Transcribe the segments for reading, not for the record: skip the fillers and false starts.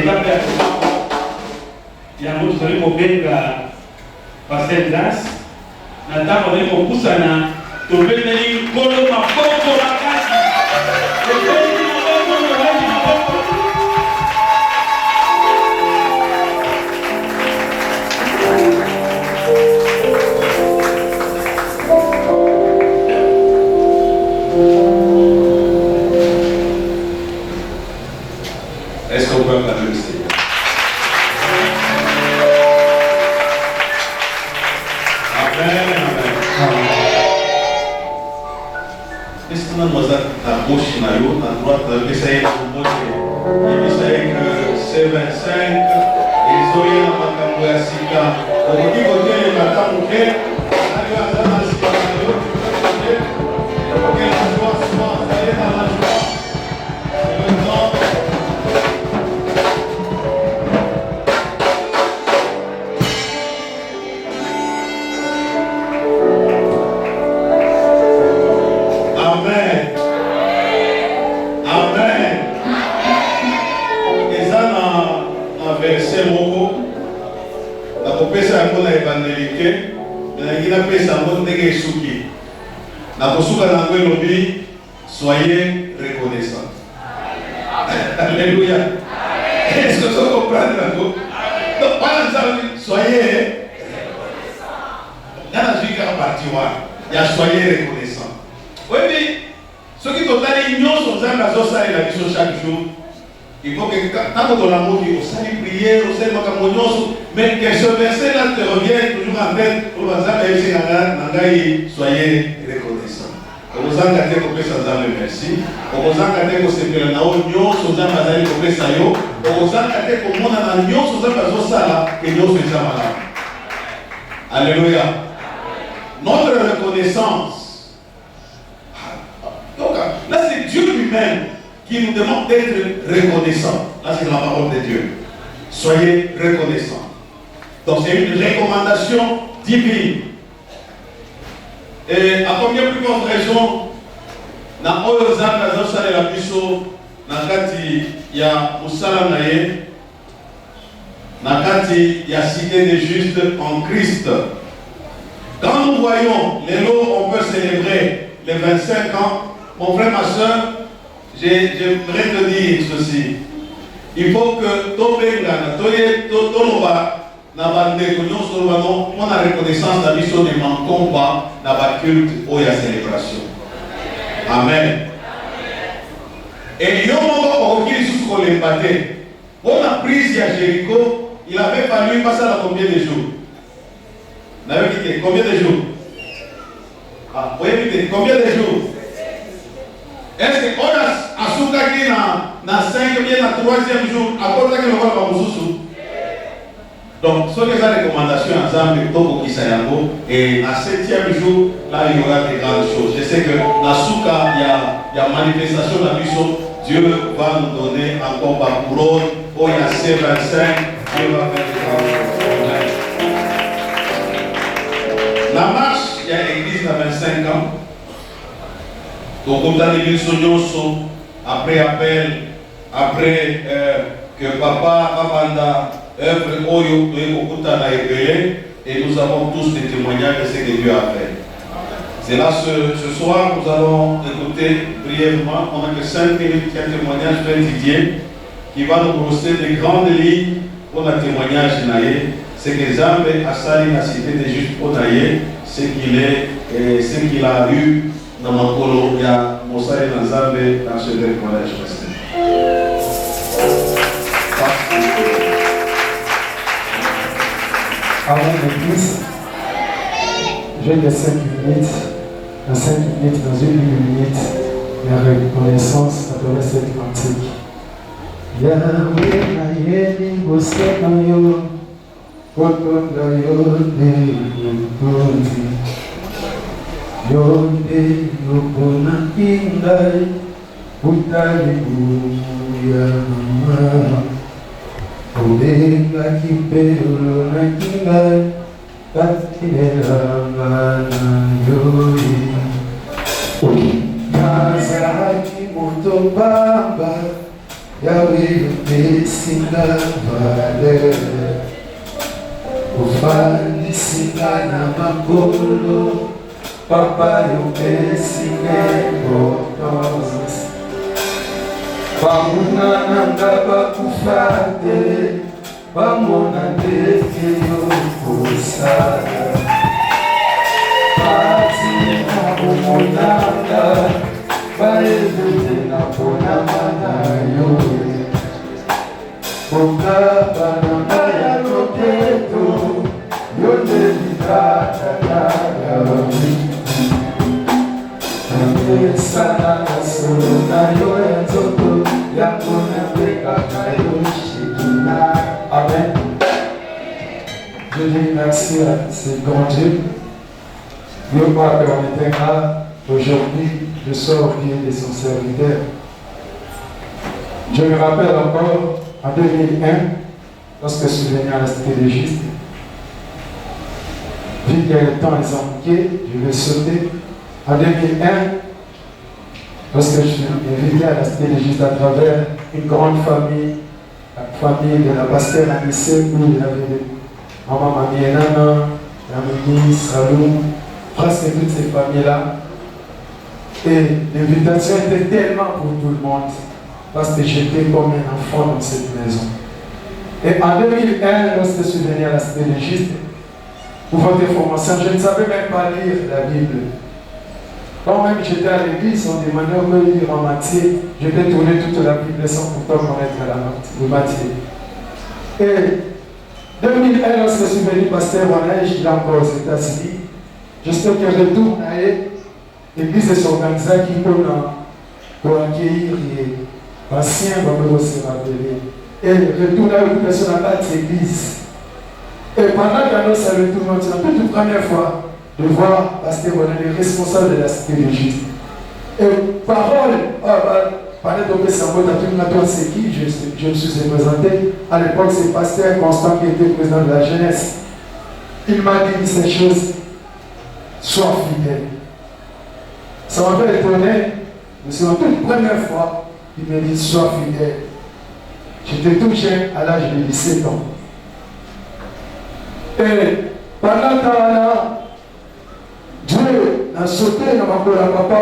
étape ya yango tozali kobenga Pasteur Glace na ntango tozali kopusana tobendeli nkolo maboko makasi tobendeli maboko tobendeli maboko. Est-ce qu'on peut acclamer le Seigneur? Amen, amen. Est-ce qu'on a nos à gauche, à droite, essayer de vous essayer que c'est 25, ils ont eu un makambo ya sika. On dit que les makambo que soyez reconnaissants. Alléluia. Est-ce que vous comprenez là? Donc, soyez reconnaissants. Il y a soyez reconnaissants. Oui, mais ce qui sont allés ignorent sont en la mission chaque jour. Il faut que quand on a mot, on s'allie prière, on s'allie macamonos, mais que ce verset-là te revienne toujours en tête pour soyez reconnaissants. Vous avez merci. Vous avez alléluia. Notre reconnaissance. Donc, là, c'est Dieu lui-même qui nous demande d'être reconnaissants. Là, c'est la parole de Dieu. Soyez reconnaissants. Donc, c'est une recommandation divine. Et à combien plus grande raison, na oyo zanga zosala la biso na kati ya musala na ye na kati ya cité des justes en Christ. Quand nous voyons les lots, on peut célébrer les 25 ans. Mon frère, ma soeur, j'aimerais te dire ceci. Il faut que tobenga na toye toloba na bande nyonso bano on a reconnaissance na biso ne manquons pas na ba culte ou ya célébration. Amen. Et yomoko okili sous kolembaté. Pour la prise à Jéricho, il avait fallu passer à combien de jours? Combien de jours? Ah, oui, combien de jours? Est-ce que on a asuka qui na 5 ou bien na 3e jour à cause que le roi va vous. Donc, ce que la recommandation ensemble, et à 7e jour, là, il y aura des grandes choses. Je sais que dans Souka, il y a manifestation de la mission. Dieu va nous donner encore par couronne. Oh, il y a C25, Dieu va faire des grandes choses. La marche, il y a l'église à 25 ans. Donc, on a l'église après appel, après que papa, Abanda, œuvre Oyo, et nous avons tous des témoignages de ce que Dieu a fait. C'est là ce soir, nous allons écouter brièvement, on n'a que 5 minutes, un témoignage de Didier qui va nous brosser des grandes lignes pour le témoignage de Naye. C'est que Zambé a sali la cité des justes pour Naye, ce qu'il a eu dans mon colo, il y a Moussa et Zambé dans ce témoignage. Avant de plus, j'ai les 5 minutes, dans 5 minutes, dans 1 minute, la reconnaissance à travers cette cantique. Yahweh ayeni bosema yo, wakonda yonde yukonzi, yonde yukona kingai, utali ya mama. Obenga kipelo na kinga katinela mana yoi Kazaki moto baba Yahweh Singa Valeur Ufani Singa Namakolo Papa Yope Singa Botos Bamuna Nanga Bakufate Bamona Defi Yokusada Pati Na Umonanga Baevete Na Ponamana Yoye Boka Bananga Ya Loketo Yonde Vitata Yagawi Sana Kasoro Na Yoye Zoto Yakona Beka Kayoshikina. Amen. Je dis merci à ces grands Dieu. Dieu m'a permis d'être là. Aujourd'hui, je sors au pied de son serviteur. Je me rappelle encore, en 2001, lorsque je suis venu à la Cité des Justes, vu qu'il y a le temps, ils ont manqué, je vais sauter. En 2001, lorsque je suis invité à la Cité des Justes à travers une grande famille, la famille de la pasteur Anissé, où il y avait maman Mamie Enana, Yamini, Saloum, presque toutes ces familles-là. Et l'invitation était tellement pour tout le monde, parce que j'étais comme un enfant dans cette maison. Et en 2001, lorsque je suis venu à la Cité des Justes, pour votre information, je ne savais même pas lire la Bible. Quand même j'étais à l'église, on demandait de lire en Matthieu. Je vais tourner toute la Bible sans pourtant connaître le Matthieu. Et 2001, lorsque je suis venu, pasteur Wanaï, il est encore aux États-Unis. J'espère que je retourne à l'église de son organisa qui peut pour accueillir les anciens, comme se rappeler. Et retourne à l'occupation de l'église. Et pendant que nous sommes retournés, c'est la toute première fois de voir pasteur Wanaï, le responsable de la Cité des Justes. Et parole, pendant que c'est qui je me suis présenté. À l'époque, c'est pasteur Constant qui était président de la jeunesse. Il m'a dit ces choses. Sois fidèle. Ça m'a fait étonner, mais c'est la toute première fois qu'il me dit sois fidèle. J'étais tout jeune à l'âge de 17 ans. Et pendant ce temps-là, Dieu a sauté dans ma cour à papa.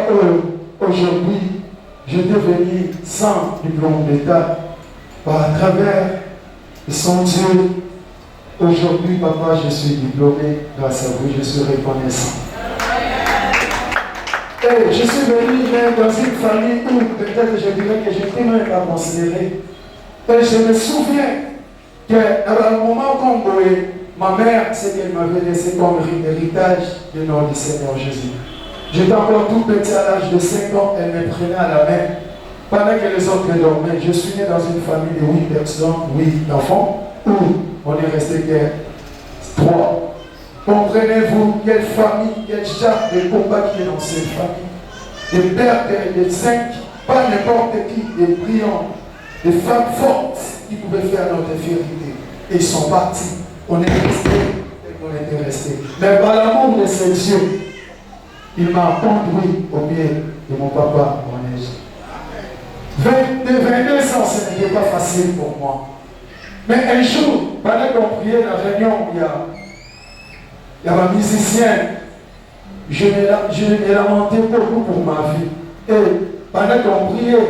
Aujourd'hui, je devenu sans diplôme d'État à travers son Dieu. Aujourd'hui, papa, je suis diplômé grâce à vous, je suis reconnaissant. Et je suis venu même dans une famille où peut-être je dirais que je n'étais même pas considéré. Et je me souviens qu'à un moment qu'on voyait, ma mère, ce qu'elle m'avait laissé comme héritage du nom du Seigneur Jésus. J'étais encore tout petit à l'âge de 5 ans, elle me prenait à la main. Pendant que les autres dormaient, je suis né dans une famille de 8 personnes, 8 enfants, où on est resté que 3. Comprenez-vous quelle famille, quel genre de combat qui est dans cette famille? Des pères, des 5, pas n'importe qui, des brillants, des femmes fortes qui pouvaient faire notre fierté. Et ils sont partis. On est restés et on était restés. Mais par l'amour de ces dieux, il m'a conduit au pied de mon papa, mon âge. 22 ans, ce n'était pas facile pour moi. Mais un jour, pendant qu'on priait dans la réunion, il y a ma musicienne, je me lamentais beaucoup pour ma vie. Et pendant qu'on priait,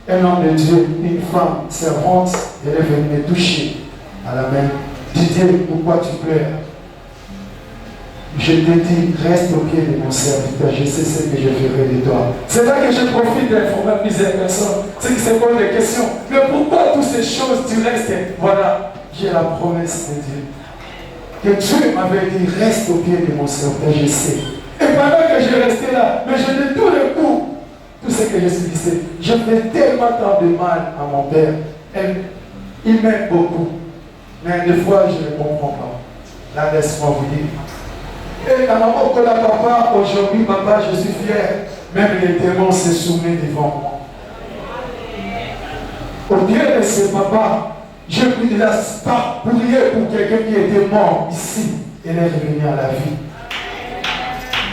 un homme de Dieu, une femme servante, elle est venue me toucher à la main. Didier, pourquoi tu pleures? Je te dis, reste au pied de mon serviteur, je sais ce que je ferai de toi. C'est là que je profite d'informer plusieurs personnes, ceux qui se posent des questions. Mais pourquoi toutes ces choses tu restes? Voilà, j'ai la promesse de Dieu. Que Dieu m'avait dit, reste au pied de mon serviteur, je sais. Et pendant que je restais là, mais je dis tout le coup, tout ce que je subissais, je fais tellement tant de mal à mon père. Il m'aime beaucoup. Mais des fois, je ne comprends pas. Là, laisse-moi vous dire. Et à maman, que la papa, aujourd'hui, papa, je suis fier. Même les démons se soumettent devant moi. Au lieu de ce papa, je prie de la part pour prier pour quelqu'un qui était mort ici. Elle est revenue à la vie.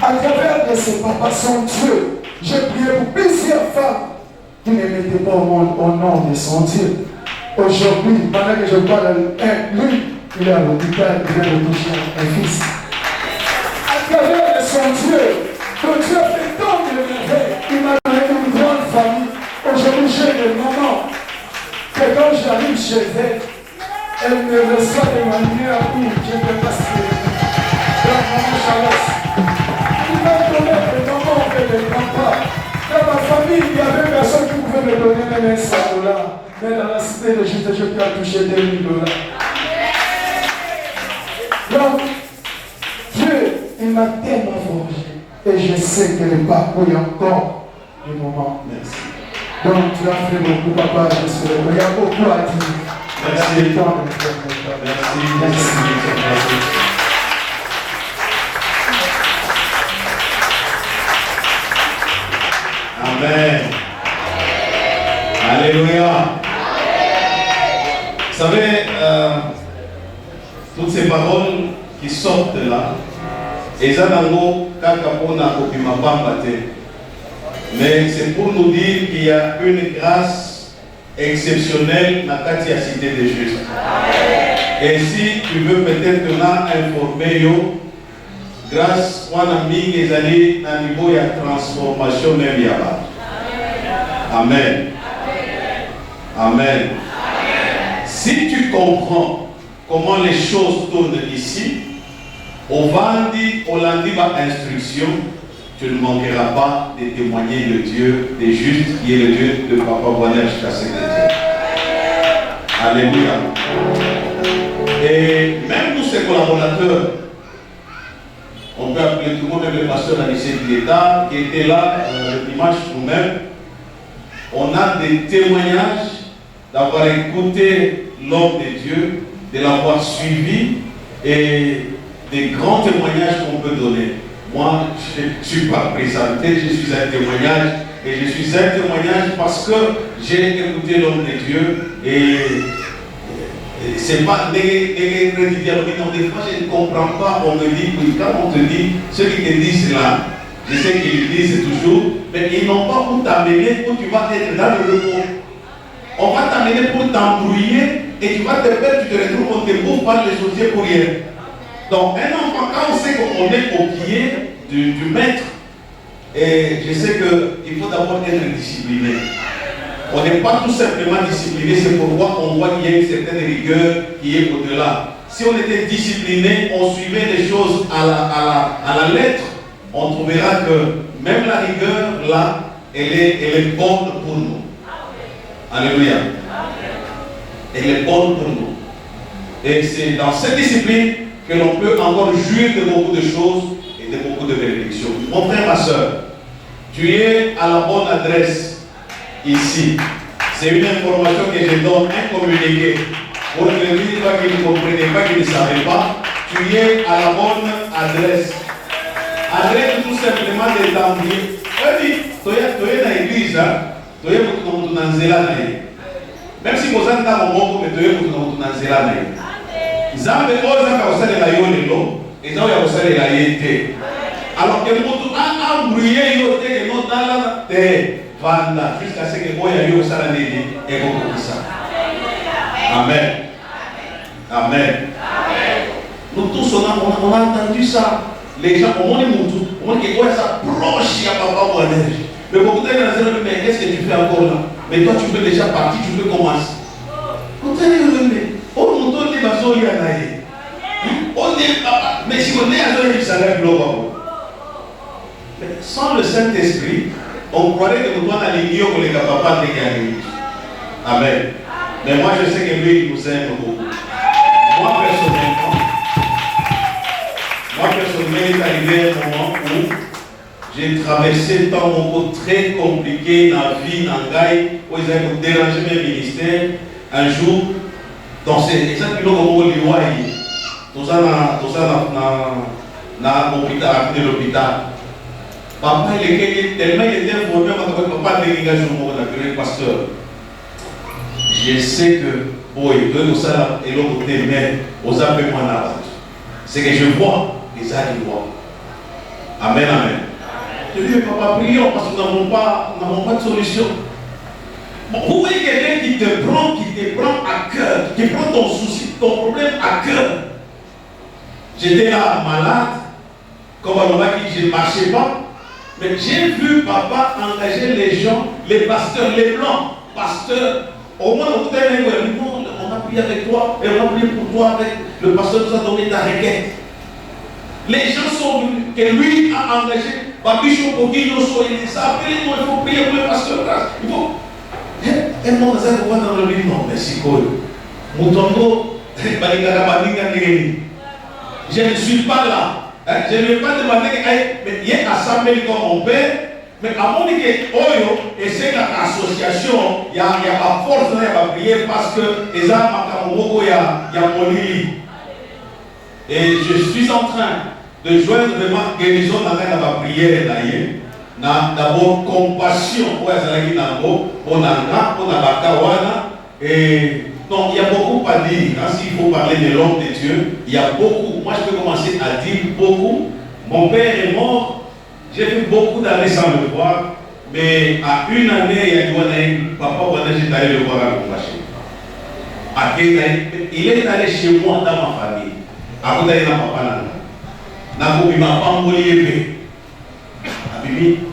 À travers de ce papa, son Dieu, j'ai prié pour plusieurs femmes qui ne mettait pas au monde au nom de son Dieu. Aujourd'hui, pendant que je parle avec lui, il est à l'hôpital, il vient de toucher un fils. À travers son Dieu, que Dieu fait tant de merveilles, il m'a donné une grande famille. Aujourd'hui, j'ai des moments que quand j'arrive chez elle me reçoit de manière où je peux passer. Dans mon chalasse. Il m'a donné des moments où je ne comprends pas. Dans ma famille, il y avait personne qui pouvait me donner même $100. Mais dans la cité de Juste, je peux toucher $2 000. Donc, Dieu, il m'a tellement forgé. Et je sais que le parcours est encore des moments. Merci. Donc, tu as fait beaucoup, papa, je sais. Il y a beaucoup à dire. Merci. Merci. Amen. Alléluia. Vous savez, toutes ces paroles qui sortent de là, mais c'est pour nous dire qu'il y a une grâce exceptionnelle dans la cité des justes. Et si tu veux peut-être informer yo, grâce à un ami qui est allé à un niveau de transformation même là-bas. Amen. Amen. Si tu comprends comment les choses tournent ici, au Vandi, au lundi, instruction, tu ne manqueras pas de témoigner le Dieu des justes, qui est le Dieu de Papa Bonheur jusqu'à ce Dieu. Alléluia. Et même nous, ces collaborateurs, on peut appeler tout le monde, même le pasteur Anissé Pieta, qui était là, le dimanche nous-mêmes, on a des témoignages d'avoir écouté l'homme de Dieu, de l'avoir suivi et des grands témoignages qu'on peut donner. Moi, je ne suis pas présenté, je suis un témoignage et je suis un témoignage parce que j'ai écouté l'homme de Dieu et c'est pas des fois je ne comprends pas, on me dit, oui, quand on te dit, ceux qui te disent là, je sais qu'ils disent toujours, mais ils n'ont pas pour t'amener où tu vas être dans le repos. On va t'amener pour t'embrouiller et tu vas te perdre, tu te retrouves, on te bouffe par les osiers pour rien. Donc un enfant, quand on sait qu'on est au pied du maître, et je sais qu'il faut d'abord être discipliné. On n'est pas tout simplement discipliné, c'est pourquoi on voit qu'il y a une certaine rigueur qui est au-delà. Si on était discipliné, on suivait les choses à la lettre, on trouvera que même la rigueur là, elle est bonne pour nous. Alléluia. Elle est bonne pour nous. Et c'est dans cette discipline que l'on peut encore jouir de beaucoup de choses et de beaucoup de bénédictions. Mon frère, ma soeur, tu es à la bonne adresse ici. C'est une information que je donne, un communiqué. Pour ne dire pas qu'il ne comprenait pas, qu'il ne savait pas, tu es à la bonne adresse. Adresse tout simplement des tambours. Tu es dans l'église, tu es dans Nzela. Même si vous êtes dans le monde, tu es dans Nzela. Zambe oza kaosalela yo lelo eza ya kosalela ye te alors que moto a embrouillé yo te que no dala te vanda jusqu'à ce que oya yo sala nini ekokokisa. Amen. Amen. Nous tous on a entendu ça. Les gens on dit que oya ça proche à Papa Bonheur. Mais beaucoup de gens disent mais qu'est-ce que tu fais encore là? Mais toi tu peux déjà partir, tu peux commencer. Mais si on est à mais sans le Saint-Esprit, on croirait que nous devons aller pour les capables de gagner. Amen. Mais moi je sais que lui il nous aime beaucoup. Moi personnellement, il est arrivé un moment où j'ai traversé tant de moments très compliqués dans la vie, dans le gaï, où ils avaient dérangé mes ministères. Un jour, dans ces exactement comme l'Iwaï, tout ça dans l'hôpital. Papa, il était tellement informé, papa de pasteur. Je sais que, oui, tout ça, et l'autre côté, mais aux appels, c'est que je vois, les amis voient. Amen, amen. Je dis, papa, prions parce que nous n'avons pas de solution. Bon, vous voyez quelqu'un qui te prend à cœur, qui prend ton souci, ton problème à cœur. J'étais là malade, comme on va dire, je ne marchais pas. Mais j'ai vu papa engager les gens, les pasteurs, les blancs, pasteurs. Au moins, on a prié avec toi, et on a prié pour toi, avec le pasteur nous a donné ta requête. Les gens sont venus, que lui a engagé. Papichou, Boguino, il s'est appelé, il faut prier pour le pasteur. Il faut. Et mon azar, on va dans le livre, non, mais c'est quoi? Moutongo, je ne suis pas là. Je ne vais pas demander que il y ait assemblée comme mon père, mais à mon avis, Oyo, et c'est l'association, il y a pas force de prier parce que les âmes à Kamoko, il y a mon lit. Et je suis en train de joindre vraiment guérison dans la prière d'abord compassion pour les gens, pour et donc il y a beaucoup à dire. S'il faut parler de l'homme de Dieu, il y a beaucoup. Moi je peux commencer à dire beaucoup. Mon père est mort, j'ai fait beaucoup d'années sans le voir, mais à une année, il y a dit papa, j'étais allé le voir à Kumbashi. Il est allé chez moi dans ma famille. À côté de papa,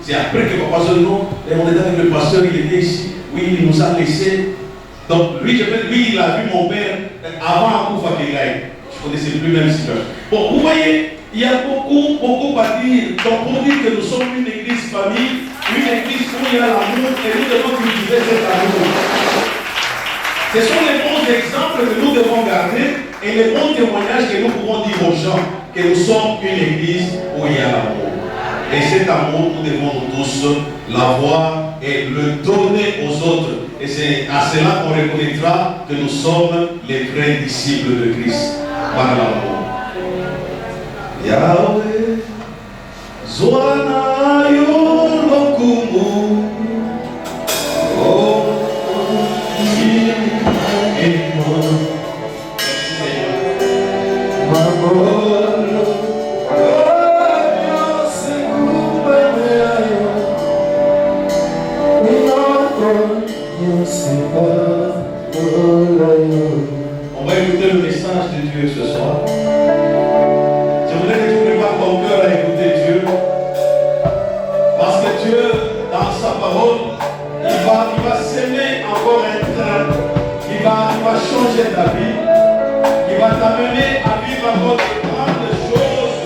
c'est après que papa se dit non, on était avec le pasteur, il était ici, oui, il nous a laissé. Donc lui, il a vu mon père avant Akoufa Kegaï. Je ne connaissais plus même situation. Bon, vous voyez, il y a beaucoup à dire. Donc pour dire que nous sommes une église famille, une église où il y a l'amour, et nous devons cultiver cet amour. Ce sont les bons exemples que nous devons garder et les bons témoignages que nous pouvons dire aux gens que nous sommes une église où il y a l'amour. Et cet amour, nous devons tous l'avoir et le donner aux autres. Et c'est à cela qu'on reconnaîtra que nous sommes les vrais disciples de Christ par l'amour. Yahweh, Zoana Yolokumu, oh, on va écouter le message de Dieu ce soir. Je voudrais que tu prépares ton cœur à écouter Dieu. Parce que Dieu, dans sa parole, il va s'aimer encore un train. Il va changer ta vie. Il va t'amener à vivre encore de grandes choses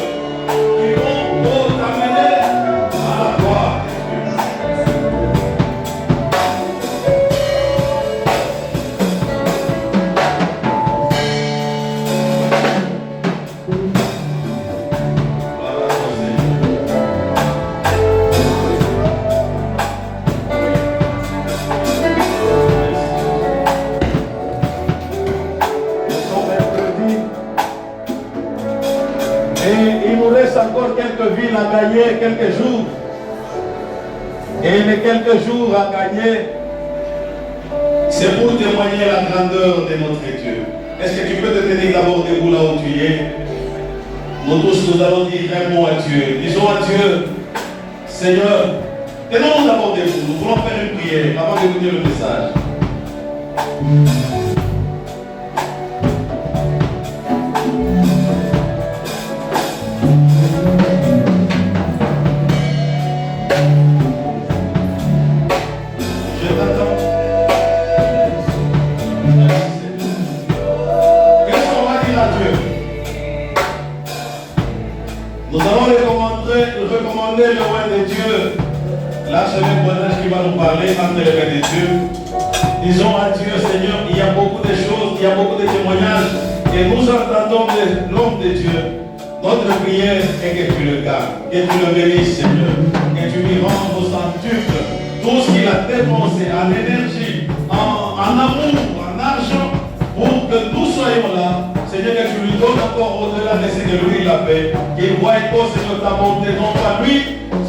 qui vont t'amener à la gloire de Dieu. Encore quelques villes à gagner, quelques jours. Et les quelques jours à gagner, c'est pour témoigner la grandeur de notre Dieu. Est-ce que tu peux te tenir d'abord debout là où tu es? Nous tous, nous allons dire un mot à Dieu. Disons à Dieu, Seigneur, tenons-nous d'abord debout. Nous voulons faire une prière avant d'écouter le message. Nous allons recommander le roi de Dieu, l'archevêque Bonage qui va nous parler entre les mains de Dieu. Disons à Dieu, Seigneur, il y a beaucoup de choses, il y a beaucoup de témoignages et nous entendons de l'homme de Dieu. Notre prière est que tu le gardes, que tu le bénisses, Seigneur, que tu lui rendes au centuple tout ce qu'il a dépensé en énergie, en amour, en argent, pour que nous soyons là. Seigneur, que tu lui donnes encore au-delà de ce que lui il a fait, qu'il voit écho, Seigneur, ta bonté, non pas lui,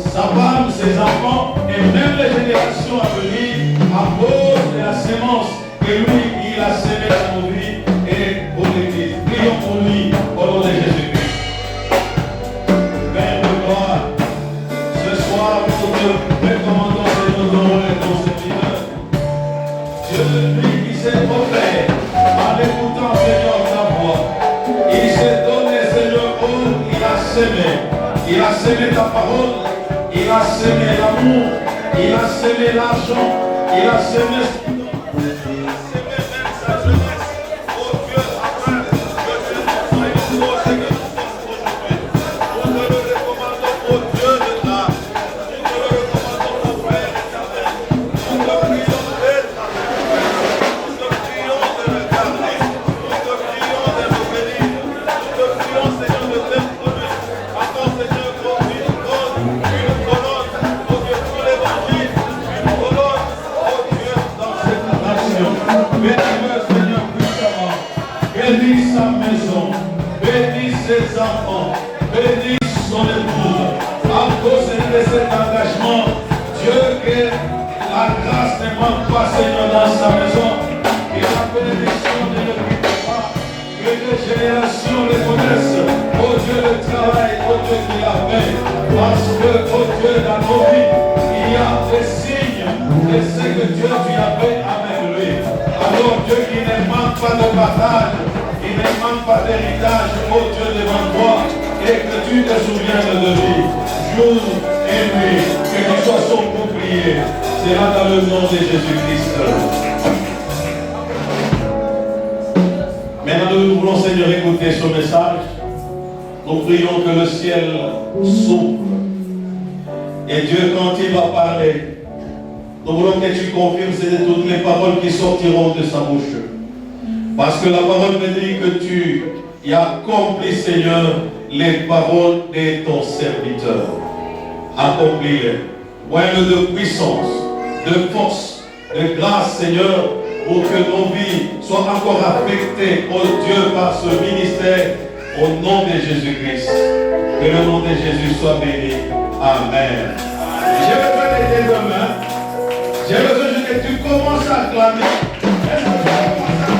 sa femme, ses enfants, et même les générations à venir, à cause de la sémence que lui, il a sémé dans nos vies et pour l'Église. Prions pour lui, au nom de Jésus-Christ. Père de gloire, ce soir, nous te recommandons, Seigneur, ton rôle et ton serviteur. parole, il a semé l'amour, il a semé l'argent, il a semé sa jeunesse. Oh Dieu, afin que Dieu nous soit une grosse et que nous aujourd'hui. Nous te le recommandons, oh Dieu de grâce. Nous te le recommandons, oh Père éternel. Nous te prions d'éternel. Nous te prions de le garder. Nous te prions de le bénir. Nous te prions, Seigneur, de t'introduire. Encore, Seigneur, comme une colonne, oh Dieu, pour l'évangile, une colonne, oh Dieu, dans cette nation. Bénis-le, Seigneur, puissamment. Bénis sa maison. Bénis ses enfants. Bénis son épouse. À cause de cet engagement, Dieu, que la grâce ne manque pas, Seigneur, dans sa maison. Que la bénédiction ne le quitte pas. Que les générations le connaissent. Oh Dieu, le travail, oh Dieu, qu'il a fait. Parce que, oh Dieu, dans nos vies, il y a des signes de ce que Dieu tu as fait avec lui. Alors Dieu qui ne manque pas de bataille, qui ne manque pas d'héritage, oh Dieu, devant toi, et que tu te souviennes de lui, jour et nuit, que tu sois son bouclier. C'est là dans le nom de Jésus-Christ. Maintenant, nous voulons, Seigneur, écouter ce message. Nous prions que le ciel s'ouvre. Et Dieu, quand il va parler, nous voulons que tu confirmes toutes les paroles qui sortiront de sa bouche. Parce que la parole me dit que tu y as accompli, Seigneur, les paroles de ton serviteur. Accomplis-les. Moyen de puissance, de force, de grâce, Seigneur, pour que nos vies soient encore affectées, oh Dieu, par ce ministère, au nom de Jésus-Christ. Que le nom de Jésus soit béni. Amen. J'ai besoin de tes deux mains. J'ai besoin que tu commences à clamer. Est-ce que tu commences à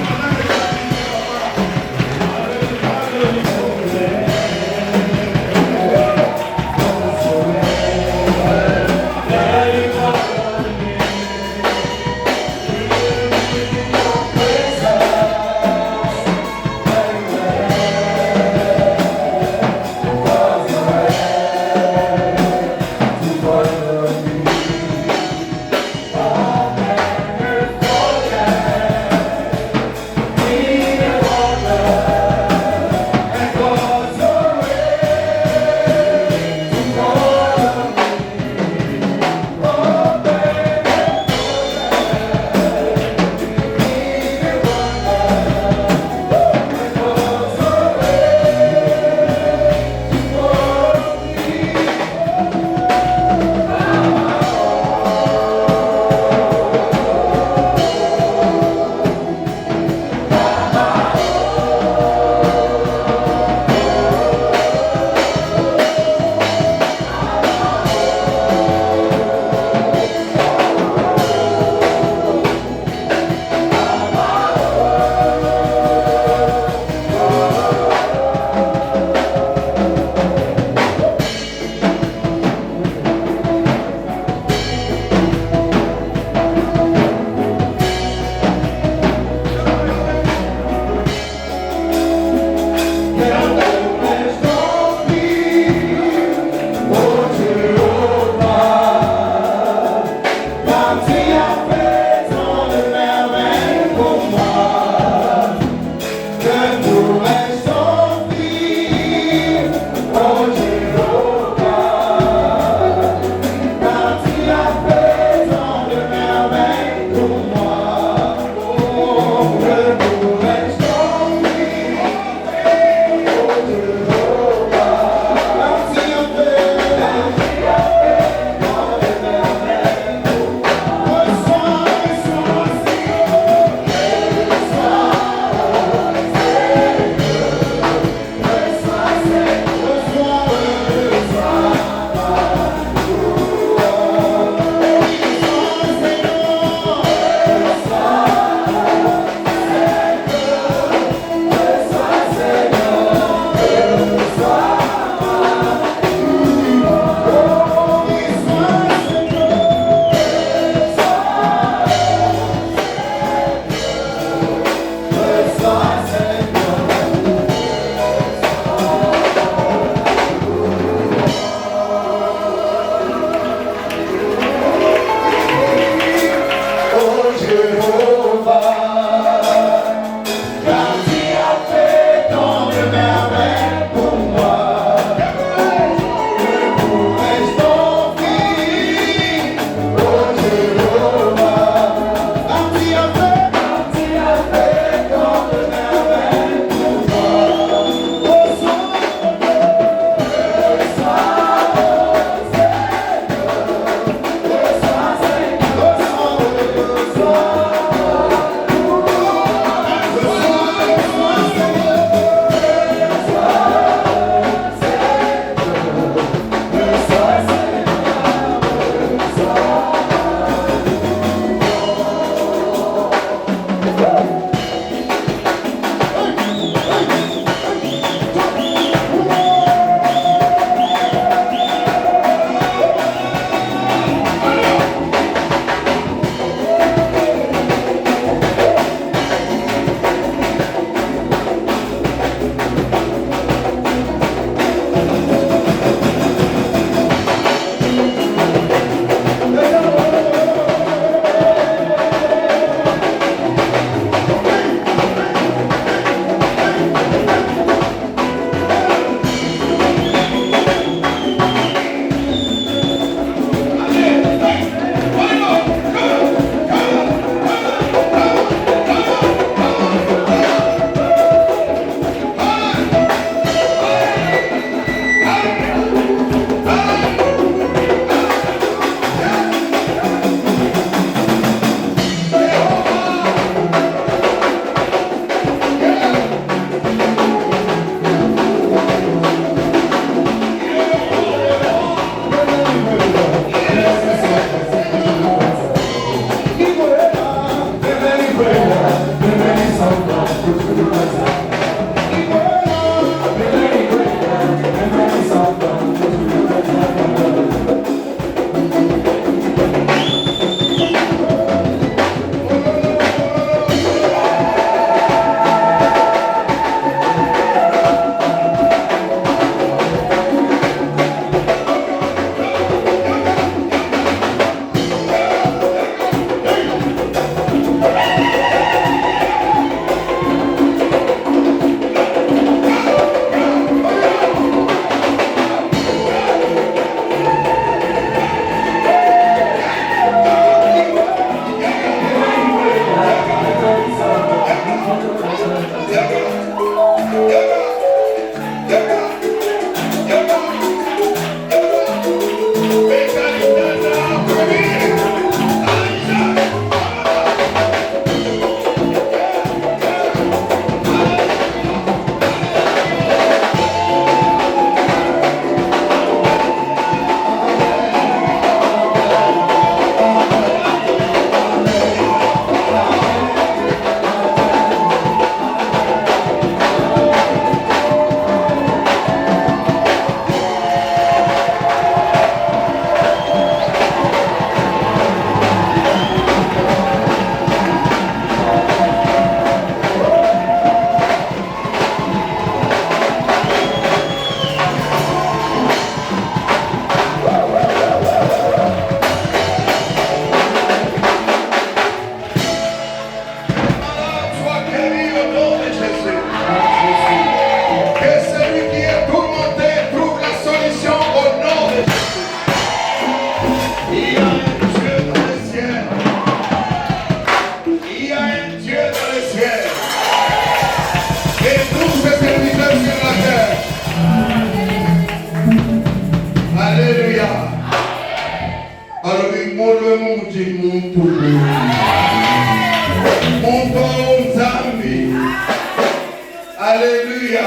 Alléluia.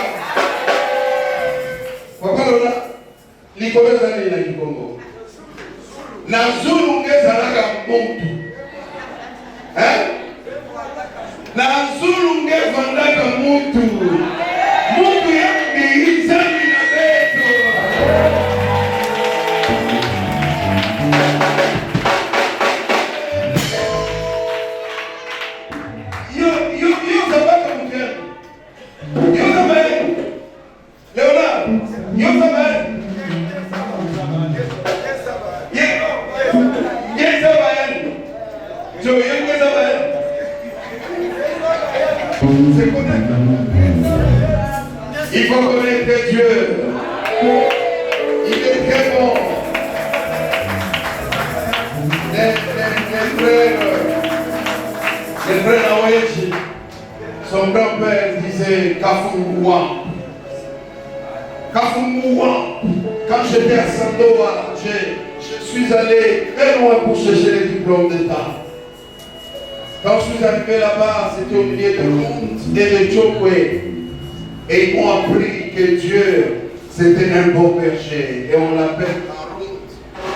Papa Lola, likoleza ni na Kikongo. Na Zulu ngezalaka muntu. Na Zulu ngezalaka muntu. Muntu yambiizani na beto. Yo sabaka mkeni. Yo sabaka. Leonardo, yo sabaka. Yes, sir. C'est connaître. Il faut connaître Dieu. Il est très bon. Les frères Naouéchi, son grand-père disait Kafumouan. Kafumouan. Quand j'étais à Sandoa, je suis allé très loin pour chercher les diplômes d'État. Quand je suis arrivé là-bas, c'était au milieu de Runt et de Chokwe. Et ils m'ont appris que Dieu, c'était un bon berger. Et on l'appelle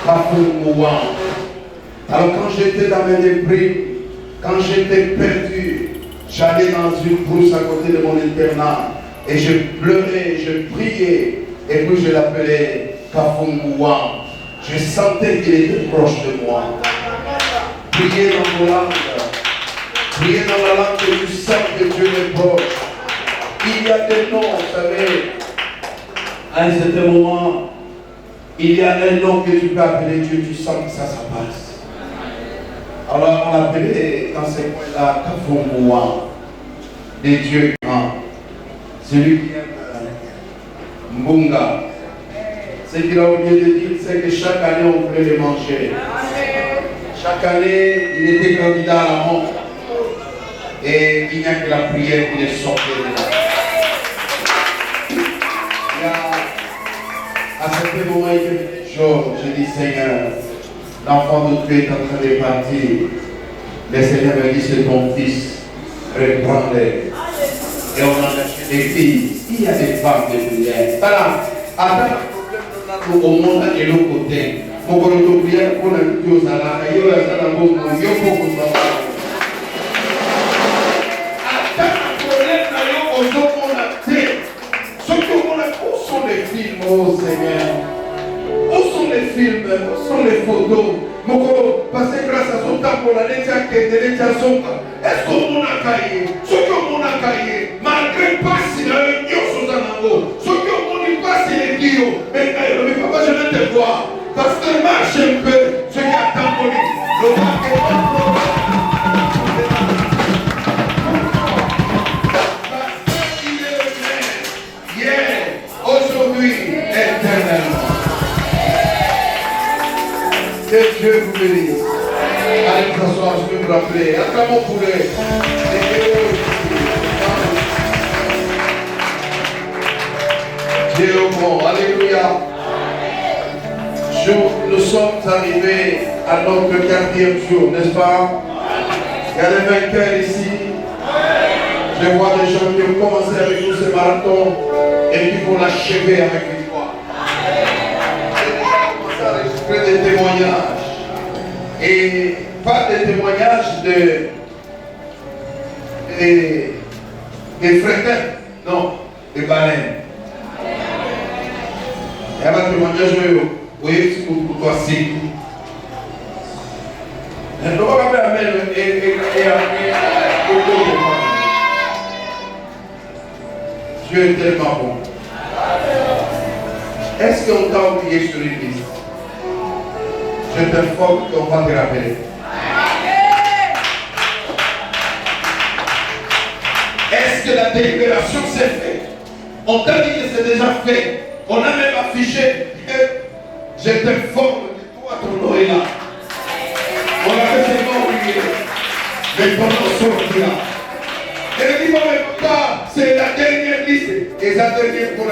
Kafumouan. Alors quand j'étais dans mes déprimes, quand j'étais perdu, j'allais dans une brousse à côté de mon internat. Et je pleurais, je priais. Et puis je l'appelais Kafumouan. Je sentais qu'il était proche de moi. Priez dans vos langues. Priez dans la langue que tu sens que Dieu est proche. Il y a des noms, vous savez. À un certain moment, il y a un nom que tu peux appeler Dieu, tu sens que ça passe. Alors on l'appelait dans ces coins-là Kafumouan, des dieux grands. Celui qui aime Mbunga. Ce qu'il a oublié de dire, c'est que chaque année on voulait les manger. Chaque année, il était candidat à la mort. Et il n'y a que la prière qui est sortie de là. À certain moment, il y a des jours, j'ai dit Seigneur, l'enfant de Dieu est en train de partir. Le Seigneur me dit c'est ton fils, reprends-les. Et on a acheté des filles. Il y a des femmes de prière. Voilà. Attends, le problème au monde et l'autre côté. Mon collègue de prière pour la vie aux Alaka, il y a un bon mot, il y a beaucoup de temps. Attends, le problème aux autres monde à terre. Ce que l'on a, où sont les films, oh Seigneur? Où sont les films? Où sont les photos? Mon collègue, parce que grâce à son temps, pour la lecture qui est de lecture son temps, est-ce qu'on a caillé? Ce qu'on a caillé, malgré pas si le Dieu sous un anneau, ce qu'on dit pas si les Dieu, mais papa, je vais te voir. Parce que marche un peu ce qui a tamponné. Le parce qu'il est le même, hier, aujourd'hui, éternellement. Que Dieu vous bénisse. Allez vous asseoir, je vais vous rappeler. Acclamons pour eux. Dieu est bon. Alléluia. Nous sommes arrivés à notre 4e jour, n'est-ce pas? Il y a des vainqueurs ici. Je vois des gens qui ont commencé avec nous ce marathon et qui vont l'achever avec victoire. J'ai déjà commencé à enregistrer des témoignages. Et pas des témoignages des fréquents, non, des baleines. Il y a un témoignage. Oui, c'est pour toi, c'est. Ne doit pas faire amen et Dieu est tellement bon. Est-ce qu'on t'a oublié sur l'église? Je t'informe qu'on va te rappeler. Est-ce que la délibération s'est faite? On t'a dit que c'est déjà fait. On a même affiché que je t'informe que toi, ton nom est là. On avait seulement oublié. Mais ton nom sortira. Et il dit, bon, mais papa, c'est la dernière liste. Et la dernière qu'on a.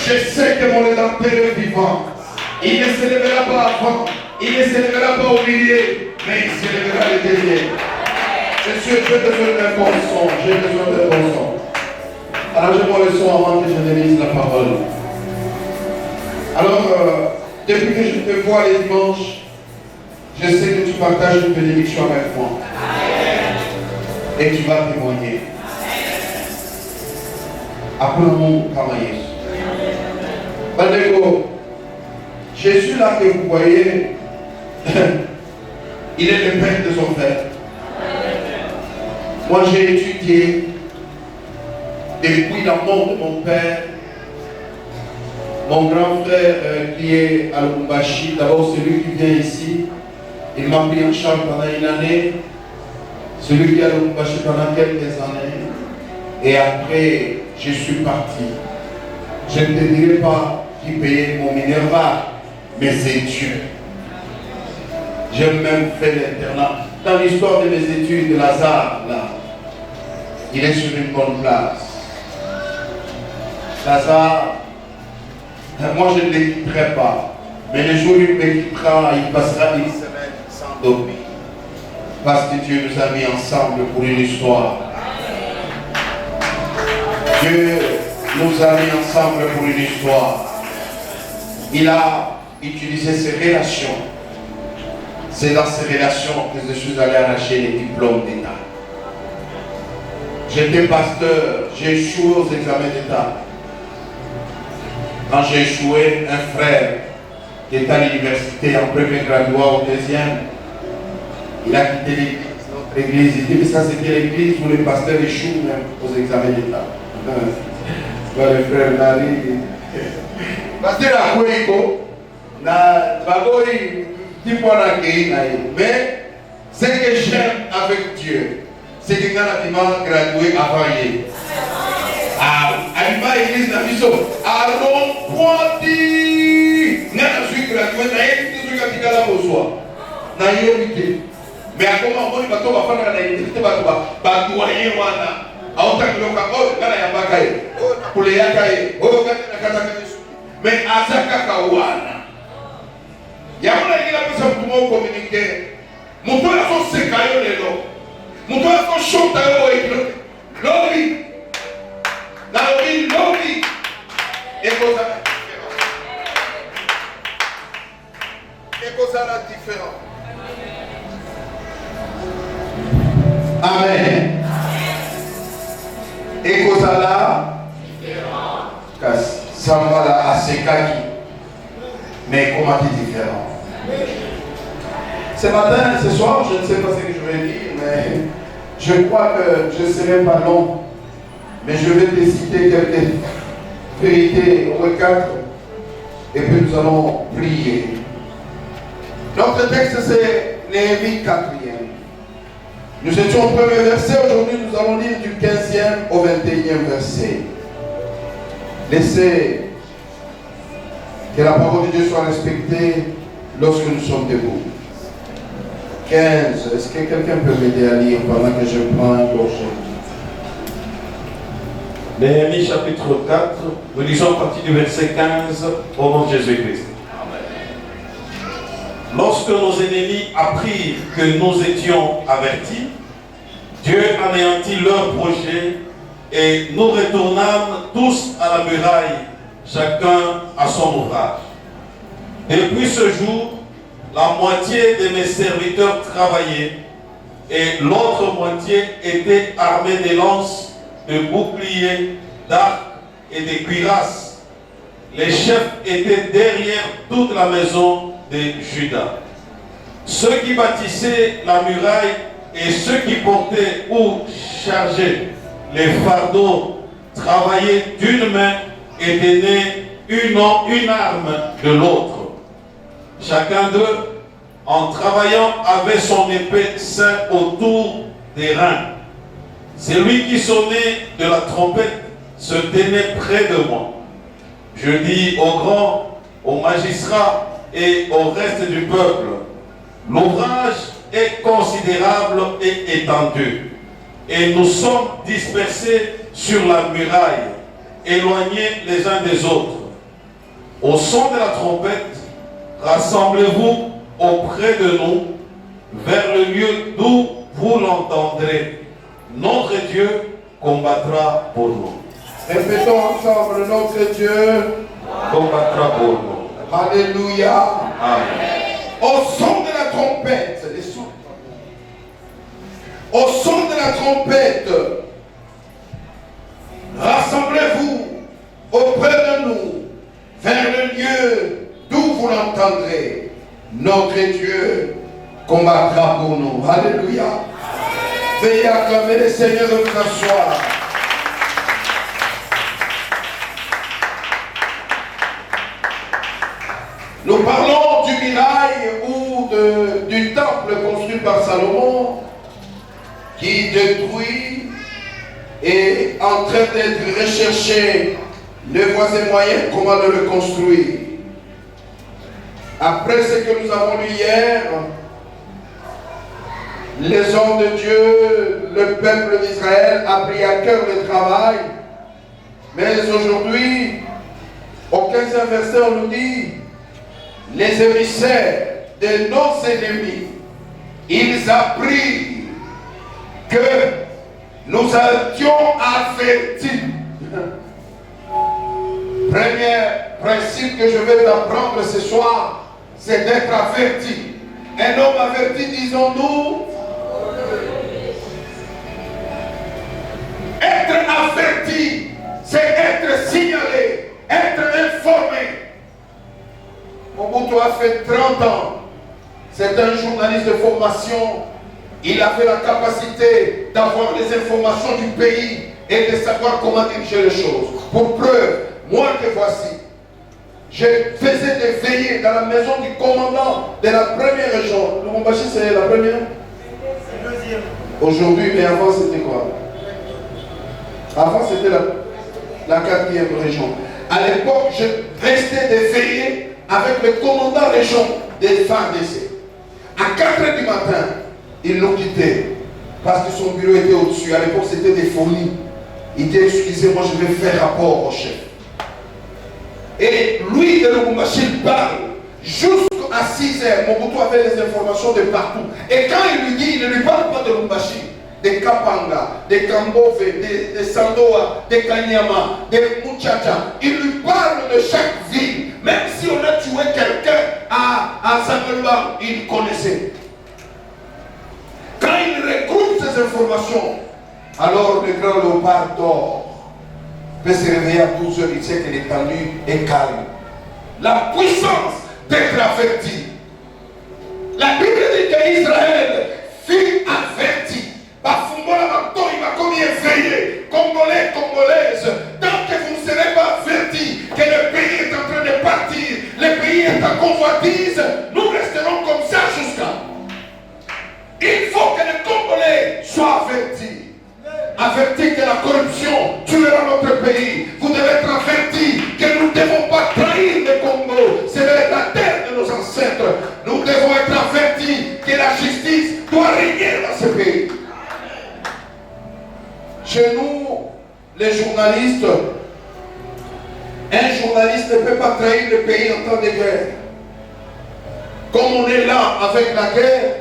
Je sais que mon Rédempteur est vivant. Il ne se lèvera pas avant. Il ne se lèvera pas au milieu. Mais il se lèvera le dernier. J'ai besoin d'un bon son. J'ai besoin d'un bon son. Arrangez-moi le son avant que je ne lise la parole. Alors, depuis que je te vois les dimanches, je sais que tu partages une bénédiction avec moi. Et tu vas témoigner. Appelons-nous Kamaïs. Bandeko, Jésus là que vous voyez, il est le père de son père. Moi j'ai étudié depuis la mort de mon père, mon grand frère qui est à Lubumbashi, d'abord celui qui vient ici, il m'a pris en charge pendant une année. celui qui a le marché pendant quelques années, et après, je suis parti. Je ne te dirai pas qui payait mon Minerva, mais c'est Dieu. J'ai même fait l'internat. Dans l'histoire de mes études, Lazare, là, il est sur une bonne place. Lazare, moi je ne l'équiterai pas. Mais le jour où il m'équitera, il passera une semaine sans dormir. Parce que Dieu nous a mis ensemble pour une histoire. Dieu nous a mis ensemble pour une histoire. Il a utilisé ses relations. C'est dans ces relations que je suis allé arracher les diplômes d'État. J'étais pasteur, j'ai échoué aux examens d'État. Quand j'ai échoué, un frère qui est à l'université en premier graduat au deuxième, il a quitté l'église, notre église. Il dit que ça c'était l'église où les pasteurs échouent même aux examens d'État. Le frère Nari, pasteur a quoi na bagori mais ce que j'aime avec Dieu, c'est que quand on a gradué avant hier. À l'église de la mission, à Rond-Pointy, je suis gradué, je suis gradué à la Bosoa. Mais à comment on va faire la université, on va doyer wana. A autant que l'on a quand il y a bakaye, pour les yakaye, mais à Zaka wana. Il y a une personne qui m'a communiqué. Mon tour a fait ce caillou de l'eau. Mon tour a fait chaud à l'eau. Lobby. La lobby. Et qu'on a différent. Et qu'on a différent. Amen. Et qu'on a différent. Ça va là à Sekaki. Mais comment c'est différent? Ce matin, ce soir, je ne sais pas ce que je vais dire, mais je crois que je ne serai pas long. Mais je vais te citer quelques vérités ou quatre, et puis nous allons prier. Notre texte, c'est Néhémie 4e. Nous étions au premier verset, aujourd'hui nous allons lire du 15e au 21e verset. Laissez que la parole de Dieu soit respectée lorsque nous sommes debout. 15. Est-ce que quelqu'un peut m'aider à lire pendant que je prends un gorgée? Néhémie chapitre 4, nous lisons à partir du verset 15 au nom de Jésus-Christ. Lorsque nos ennemis apprirent que nous étions avertis, Dieu anéantit leur projet et nous retournâmes tous à la muraille, chacun à son ouvrage. Depuis ce jour, la moitié de mes serviteurs travaillaient et l'autre moitié était armée de lances, de boucliers, d'arcs et de cuirasses. Les chefs étaient derrière toute la maison de Juda. Ceux qui bâtissaient la muraille et ceux qui portaient ou chargeaient les fardeaux travaillaient d'une main et tenaient une arme de l'autre. Chacun d'eux, en travaillant, avait son épée ceinte autour des reins. Celui qui sonnait de la trompette se tenait près de moi. Je dis aux grands, aux magistrats et au reste du peuple, l'ouvrage est considérable et étendu, et nous sommes dispersés sur la muraille, éloignés les uns des autres. Au son de la trompette, rassemblez-vous auprès de nous, vers le lieu d'où vous l'entendrez. Notre Dieu combattra pour nous. Répétons ensemble, notre Dieu Combattra pour nous. Alléluia. Amen. Au son de la trompette, les sons. Au son de la trompette, rassemblez-vous auprès de nous, vers le lieu d'où vous l'entendrez. Notre Dieu combattra pour nous. Alléluia. Veuillez acclamer le Seigneur de vous asseoir. Nous parlons du mirail ou du temple construit par Salomon, qui détruit et en train d'être recherché les voies et moyens comment le reconstruire. Après ce que nous avons lu hier, les hommes de Dieu, le peuple d'Israël a pris à cœur le travail. Mais aujourd'hui, au 15e verset, on nous dit, les émissaires de nos ennemis, ils apprirent que nous étions avertis. Premier principe que je vais t'apprendre ce soir, c'est d'être averti. Un homme averti, disons-nous, être averti, c'est être signalé, être informé. Mobutu a fait 30 ans. C'est un journaliste de formation. Il avait la capacité d'avoir les informations du pays et de savoir comment diriger les choses. Pour preuve, moi que voici, je faisais des veillées dans la maison du commandant de la première région. Lubumbashi, c'est la première? C'est la deuxième. Aujourd'hui, mais avant c'était quoi? Avant c'était la 4e région. À l'époque, je restais des veillées avec le commandant région des FARDC. À 4h du matin, il nous quittait parce que son bureau était au-dessus. À l'époque, c'était des folies. Il dit, excusez-moi, je vais faire rapport au chef. Et lui, de Lubumbashi, il parle jusqu'à 6h. Mobutu avait les informations de partout. Et quand il lui dit, il ne lui parle pas de Lubumbashi, de Kapanga, de Kambove, de Sandoa, de Kanyama, de Muchacha. Il lui parle de chaque ville. Même si on a tué quelqu'un à Zangelba, il connaissait. Quand il regroupe ces informations, alors le grand léopard dort. Peut se réveiller à 12h, il sait que l'étendue est calme. La puissance d'être averti. La Bible dit qu'Israël fut averti. Il m'a commis éveillé. Congolais, Congolaises, tant que vous ne serez pas avertis que le pays est en train de partir, le pays est en convoitise, nous resterons comme ça jusqu'à. Il faut que les Congolais soient avertis. Avertis que la corruption tuera notre pays. Vous devez être avertis que nous ne devons pas trahir le Congo. C'est la terre de nos ancêtres. Nous devons être avertis que la justice doit régner dans ce pays. Chez nous, les journalistes, un journaliste ne peut pas trahir le pays en temps de guerre. Comme on est là avec la guerre,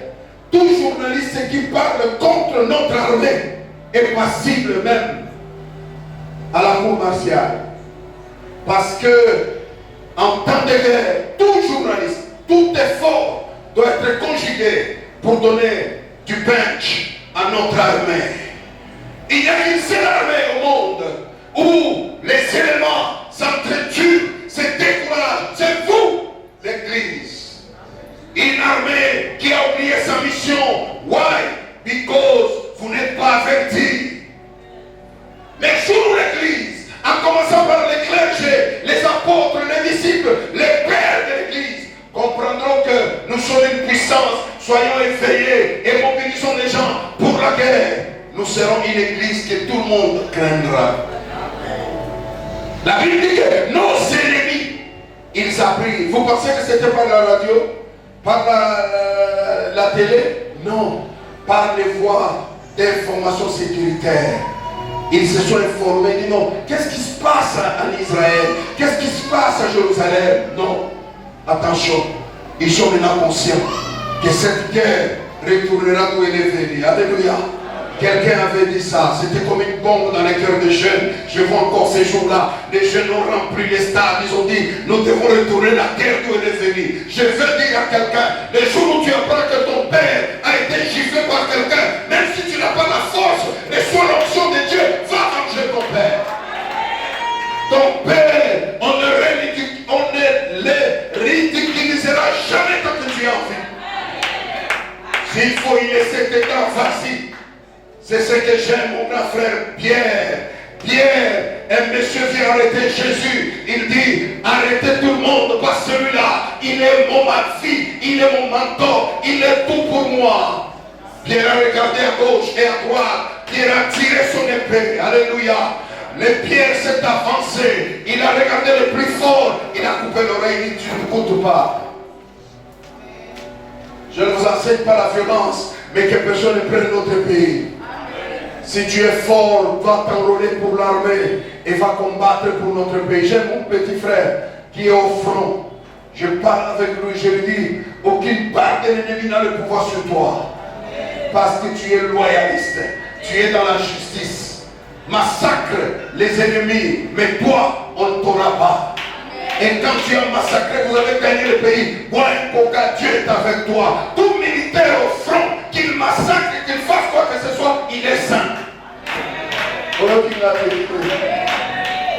tout journaliste qui parle contre notre armée est passible même à la cour martiale. Parce que en temps de guerre, tout journaliste, tout effort doit être conjugué pour donner du punch à notre armée. Il y a une seule armée au monde où les éléments s'entretuent, se découragent. C'est vous, l'Église. Une armée qui a oublié sa mission. Why? Because vous n'êtes pas avertis. Mais sous l'Église, en commençant par les clergés, les apôtres, les disciples, les pères de l'Église, comprendront que nous sommes une puissance. Soyons éveillés et mobilisons les gens pour la guerre. Nous serons une église que tout le monde craindra. La Bible dit que nos ennemis, ils apprirent. Vous pensez que c'était par la radio? Par la télé? Non. Par les voies d'information sécuritaire. Ils se sont informés, ils disent non. Qu'est-ce qui se passe en Israël? Qu'est-ce qui se passe à Jérusalem? Non. Attention. Ils sont maintenant conscients que cette guerre retournera d'où elle est venue. Alléluia. Quelqu'un avait dit ça, c'était comme une bombe dans les cœurs des jeunes. Je vois encore ces jours-là, les jeunes ont rempli les stades, ils ont dit, nous devons retourner la guerre d'où elle est venue. Je veux dire à quelqu'un, le jour où tu apprends que ton père a été giflé par quelqu'un, même si tu n'as pas la force, reçois l'onction de Dieu, va venger ton père. Ton père, on ne le ridiculisera jamais tant que tu es en vie. S'il faut y laisser tes dents, vas-y. C'est ce que j'aime, mon grand frère Pierre. Pierre, un monsieur vient arrêter Jésus. Il dit, arrêtez tout le monde, pas celui-là. Il est mon fille, il est mon mentor, il est tout pour moi. Puis il a regardé à gauche et à droite. Puis il a tiré son épée. Alléluia. Les pierres s'est avancé. Il a regardé le plus fort. Il a coupé l'oreille. Il dit, tu ne coûtes pas. Je ne vous enseigne pas la violence, mais que personne ne prenne notre pays. Si tu es fort, va t'enrôler pour l'armée et va combattre pour notre pays. J'ai mon petit frère qui est au front. Je parle avec lui, je lui dis, aucune part de l'ennemi n'a le pouvoir sur toi. Parce que tu es loyaliste, tu es dans la justice. Massacre les ennemis, mais toi, on ne t'aura pas. Et quand tu as massacré, vous avez gagné le pays. Dieu est avec toi. Tout militaire au front, qu'il massacre, qu'il fasse quoi que ce soit, il est saint.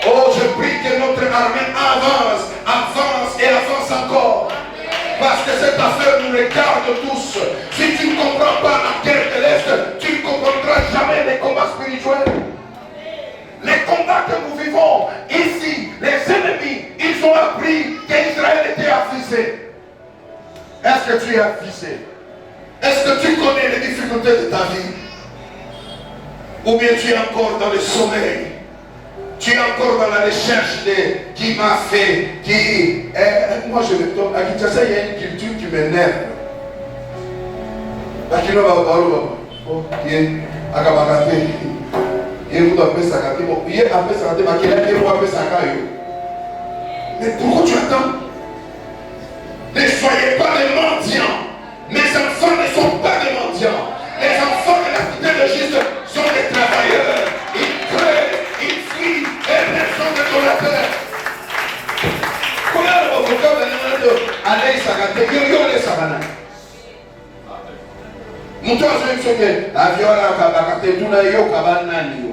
Oh, je prie que notre armée avance, avance et avance encore. Parce que cette affaire nous regarde tous. Si tu ne comprends pas la guerre de l'Est, tu ne comprendras jamais les combats spirituels. Les combats que nous vivons ici, les ennemis, ils ont appris qu'Israël était affligé. Est-ce que tu es affligé? Est-ce que tu connais les difficultés de ta vie? Ou bien tu es encore dans le sommeil? Tu es encore dans la recherche de qui m'a fait, qui... moi je me tombe. À Kinshasa, il y a une culture qui m'énerve. Mais pourquoi tu attends? Ne soyez pas des mendiants. Mes enfants ne sont pas des mendiants. Les enfants de la cité de Juste sont des travailleurs. Ils crèvent, ils fuient et ils sont des donateurs. Comment l'avocat va aller s'arrêter? Yo les savana. Mouton a dit que l'avion a kabaté tout là yo kabana yo.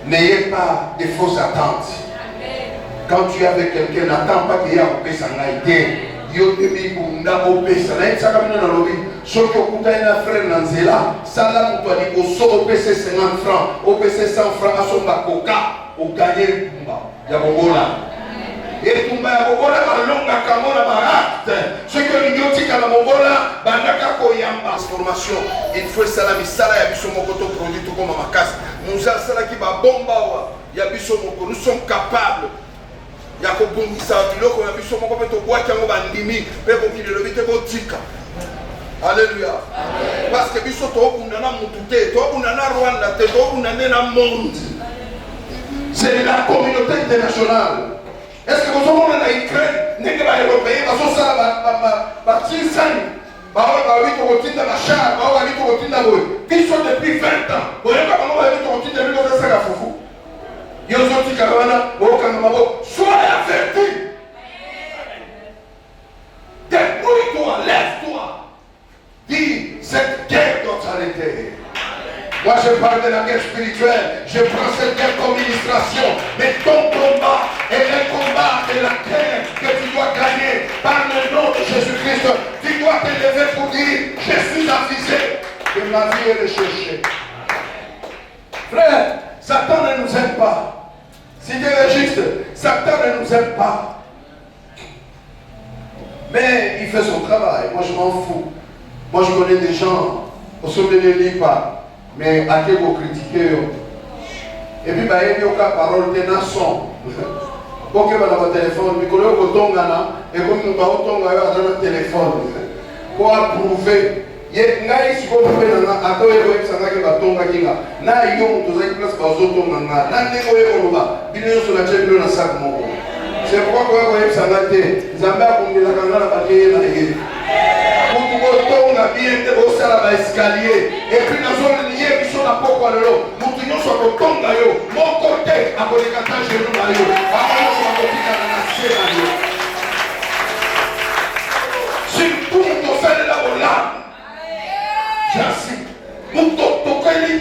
N'ayez pas de fausses attentes. Quand tu es avec quelqu'un, n'attends pas qu'il y ait un peu sans été. Yo demi bunda opesa na etsaka bino na lobi soki okuta na frère na nzela sala mutu ali koso opesa 50 francs opesa 100 francs asomba koka oganye tumba ya bobola etumba ya bobola balongaka ngo na baacte soki olingi otikala bobola bandaka koyamba formation il faut esala misala ya biso moko to produit tokoma makasi muza asalaki babomba wa ya biso moko nous sommes capables ya kobungisa biloko na biso moko mpe tobwaki yango bandimi mpe kokili elobi te kotika. Alléluia. Parce que biso tokunda na mutu te, tokunda na Rwanda te, tokunda nde na monde. C'est la communauté internationale. Est-ce que vous avez na Ukraine ndenge baeuropéen bazosala batisani baoyo babi tokotinda bachar baoyo babi tokotinda boye biso depuis 20 ans boyoka bango babi tokotinda bino kozasala fufu. Sois averti. Débrouille-toi, lève-toi. Dis, cette guerre doit s'arrêter. Moi je parle de la guerre spirituelle. Je prends cette guerre comme illustration. Mais ton combat est le combat de la guerre que tu dois gagner par le nom de Jésus-Christ. Tu dois te lever pour dire, je suis affligé. Que ma vie est recherchée. Frère, Satan ne nous aime pas. Si Dieu est juste, Satan ne nous aime pas. Mais il fait son travail. Moi je m'en fous. Moi je connais des gens, au sommet ne lit pas, mais à qui vous critiquez. Et puis il y a une parole de nation. Ok, on a un téléphone, mais quand on a et comme nous avons un téléphone, pour approuver. Ngai siko mpena ato ego eksanga ke batonga kinga na yo mutu za classe bazotonga nga na ndeko yekoloba bino nyonso na tshebino na sac moko c'est pourquoi ko eksanga te nzambe akongela kanga na bakeye na ye mutu botonga bien te bosala ba escalier et puis nazo lié biso na poko lelo mutu nyonso akotonga yo moko te akoleka ta genou na yo akoyoso akotika na se na yo surtout mutu osalela bolamba. J'assis. Mon tokeli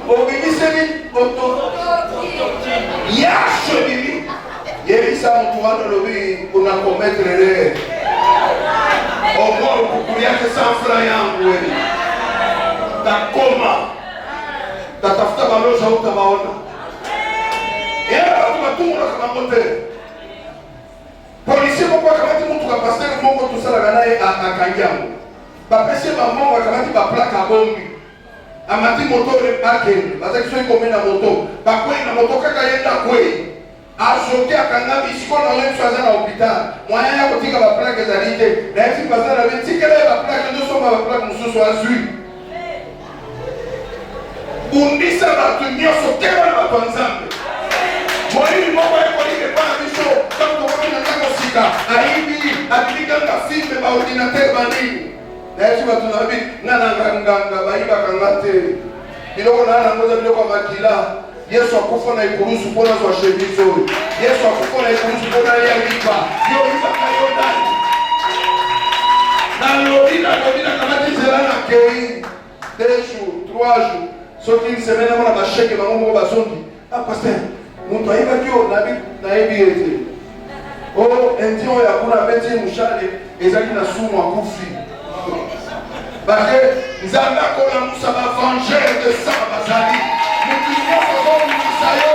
obimiseli yache bibi yebisa mutu wana lobi kuna commettre erreur omoro kukuliake 100 francs yangu weni takoma tatafuta baloja utabaona era batu batumulaka bango te polisi Monsieur moko akamati mutu ka pasteur moko tout ça la gana a kangiango. Ba pese ba mongo akamati ba plaka bombi. Amati moto le parking. Ba section iko na moto. Ba kwei na moto kaka yenda kwei. Azoki akanga bisiko na yesu aza na hôpital. Moyen ya kotika ba plaka ezalite. Na yesu bazana ba tikele ba plaka ndo soma ba plaka mususu azui. Undisa batu nyonso keba na bato nzambe. Moyini moko ekolike pa biso tanto komina tango sika aibi abikanga filme ba ordinateur banini. Na yesu batu na bi nana nganga baiba kangate. Biloko nana ngoza biloko makila. Yesu akufa na ikurusu pona zwa shemizo. Yesu akufa na ikurusu pona ya lipa. Yo lipa kayo ndani. Na lobina kamati zela na kei. 2 jours, 3 jours. Soki une semaine avant la chèque et maman m'a dit ah pasteur mon toit il va dire na ebiete oh endio ya kuna beti mushale ezali na sumu akufi parce que nzamba kola musa ba venger de sang bazali mutinyo ko musayo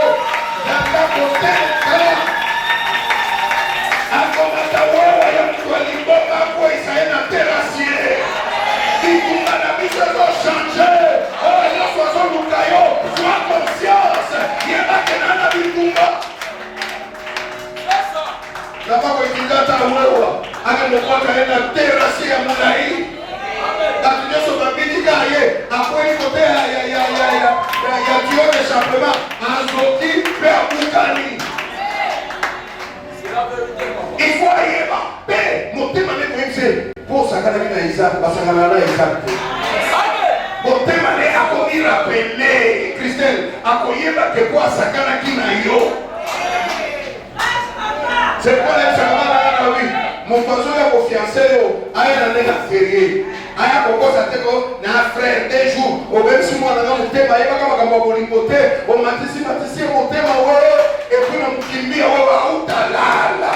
nzamba kote kala akomata wewe ya mtu alibomba kwa Isaia terrassier ikunga na biso zo changer sois conscience, il y a un bitumba. La papa est dit à Wewa, avec le roi qui est terrassé à Moulaï. La Dieu se va bénir, après il faut faire, il y a Dieu de simplement, Azoki, Père Boukani. Il faut aller, paix, monter ma nez pour ça, quand il y a Isaac, parce qu'il y a Isaac. Motema ne akomi rappelé Christelle akoyeba ke kwa sakana kina yo. C'est quoi les chambres là oui. Mon poisson ya confiancé yo aya na nega férié. Aya koko sa teko na frère des jours. O même si moi na motema yeba kama kama bolingote o matisi motema wewe et puis na mukimbia wewe hautalala.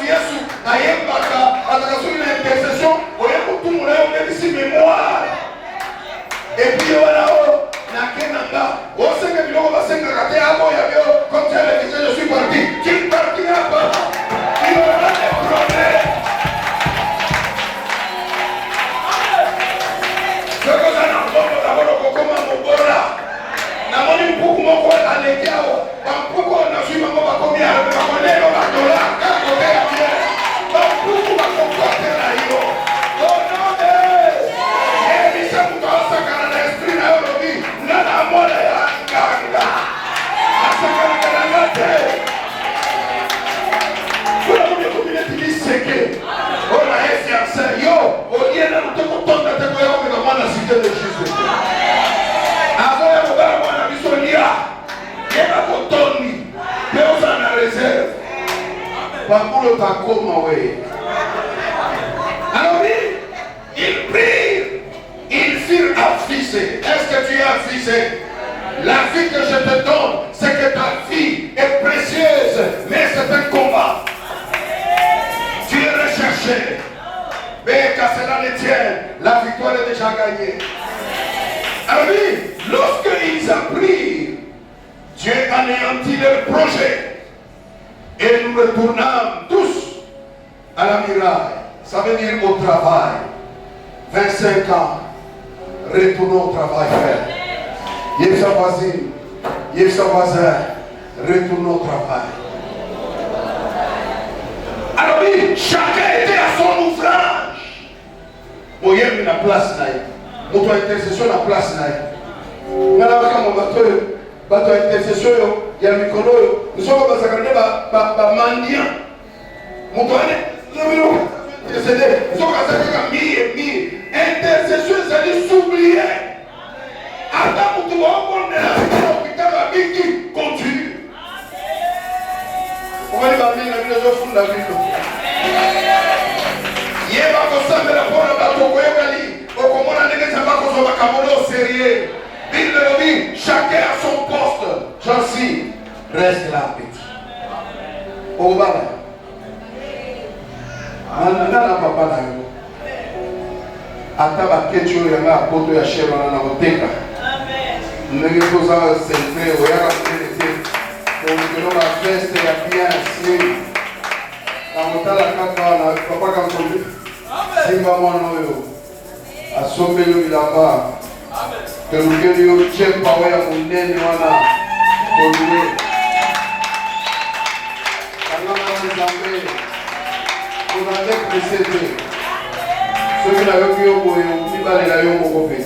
Yesu ayembaka atakasuli na intercession oyeko tumula yo bebisi mémoire et puis voilà na kenanga osenga biloko basengaka te aboya bio comme tu avais dit je suis parti tu partiras pas il y aura des problèmes soko sana mbongo d'abord kokoma mobora na moni mpuku moko alekiao bampuku na suima mo bakomi ya bakolelo badola kakote ya bien bampuku bakokote na yo oh non ebisa mutu asakana na esprit na yo lobi nga na mona ya nganga asakana na ngate kuna mune kumineti liseke ona esi anse yo oliena luteko tonda teko yako mika mwana site de Jésus avoya mobala mwana bisolia yeba kotoni peuza na réserve pamulo takoma we alors ils prirent ils furent affligés. Est-ce que tu es affligé? La vie que je te donne c'est que ta vie est précieuse mais c'est un combat. Tu es recherché mais qu'à cela ne tienne la victoire est déjà gagnée. Alors lorsqu'ils apprirent Dieu anéantit leur projet et nous retournâmes tous à la muraille. Ça veut dire au travail. 25 ans, retournons au travail, frère. Yves sa voisin, retournons au travail. Alors chacun était à son ouvrage. Bon, il y a une place là. Mon intercession la place là. Bato intercession yo ya mikolo yo nisoko basakane ba mandia muto ane nomino interceder nisoko basakaka mi intercession c'est s'oublier ata mutu wa bonne hôpital ba biki continue on va ba mi na bino zo funda bino yeba ko sambela pona ba ko yekali okomona ndenge samba ko zo ba kamono sérieux. Chacun à son poste. J'en suis. Reste là, petit. Obala. Nana papa na yo. Ata ba ketcho ya nga poto ya shero na koteka. Ndenge koza centre oya ka pelete. Ono ba feste ya fiancé. Na motala kaka na papa ka kombi. Simba mwana oyo. Asombelo bilamba. Kelukeli yo chepa oya munene wana. Kolwe. Kangama nzambe. On avait précédé. Ceux qui n'avaient vu au bout, ils allaient là, ils ont fait.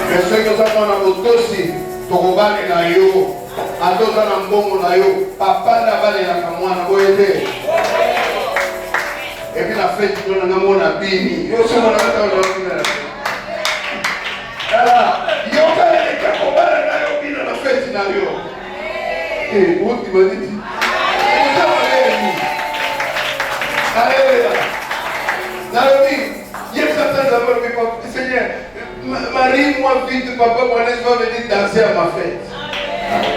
Mais ceux qui ont fait aussi, ils là, à d'autres en bon là, papa n'a pas les là, et puis la fête, on a mon abîme. Yo, c'est mon abîme. Alors, yo, quand les Kakobala là, yo, dans la fête, là, yo. Et où tu m'as dit? Alléluia. Il y a certains d'abord qui Seigneur, marie-moi vite, papa, moi laisse-moi venir danser à ma fête.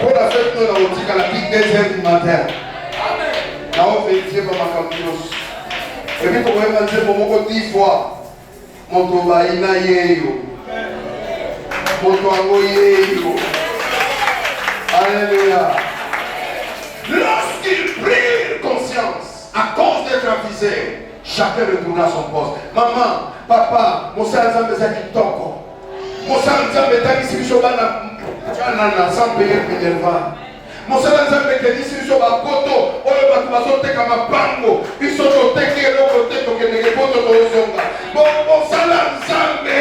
Pour la fête, nous avons dit qu'à la pique 2h du matin. Là, on fait Dieu par ma campus. Et puis, pour moi, je vais 10 fois. Mon tobaïna yeyo. Mon toango yeyo. Alléluia. Lorsqu'il prit conscience, à cause d'être avisé, chacun retourna à son poste. Maman, papa, mon sang ensemble est qui toko. Mon sang ensemble est ici, je suis sans payer Minerva. Mon sang ensemble est ici, je suis à Koto. On va tout passer comme un pango. Ils sont au teke et l'autre côté pour que les potos ne zonga. Mon sang ensemble.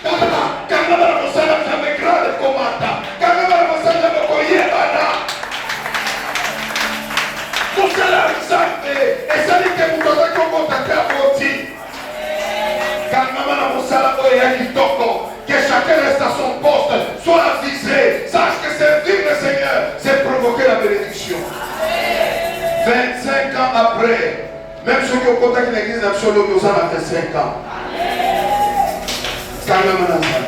Quand mon sang ensemble est grave comme ça. Quand mon sang ensemble est koyebana. Mon sang ensemble. Et ça dit que vous devez contacter à votre quand maman a salaire et que chacun reste à son poste, soit avisé, sache que servir le Seigneur, c'est provoquer la bénédiction. 25 ans après, même ceux qui ont contacté l'église nationale, nous avons 25 ans. Quand même on a ça.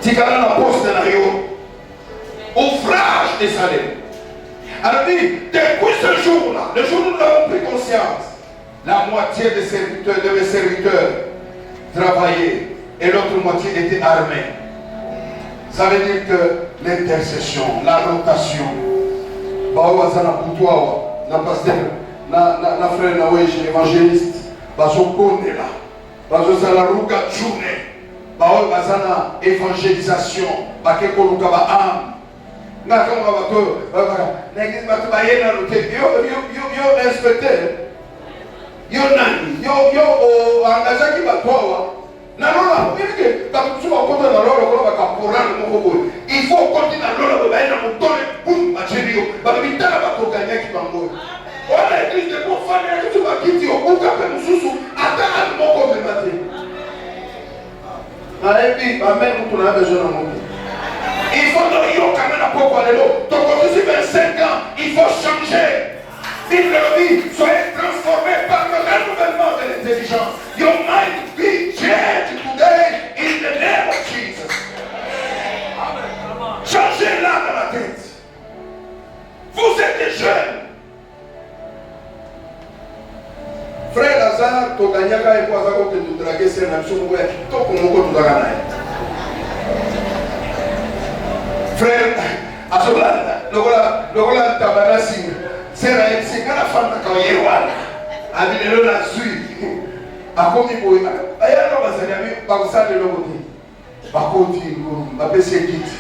Tu as la poste de la ouvrage des salaires. Alors dit, depuis ce jour-là, le jour où nous avons pris conscience, la moitié des serviteurs, de mes serviteurs travaillaient et l'autre moitié était armée. Ça veut dire que l'intercession, la rotation, na pasteur, na frère Nawesh, évangéliste, bazokone là, bazosala ruga journée, bazana évangélisation, bakekoluka ba âme. Na kama bato, l'église bato ba yena lote, yo inspecteur. Yo nani, yo engagé qui va toi. Non, quand tu vas compter dans l'eau, il faut continuer dans l'eau, boum, voilà l'église de pour faire que tu vas quitter au bout, attends mon complémentaire. Il faut quand même à donc quand tu 25 ans, il faut changer. Bible dit, soyez transformés par le renouvellement de l'intelligence. Your mind be changed today in the name of Jesus. Changez-la dans la tête. Vous êtes des jeunes. Frère Lazare, tu gagnes quand il faut avoir que tu dragues sur la chose où tu as gagné. Frère, à ce moment-là, le voilà tabarassi. C'est quand la femme a quand il a dit la suite. A comme il faut. Ailleurs, on va s'en de l'autre côté. Par contre, on va passer quitte.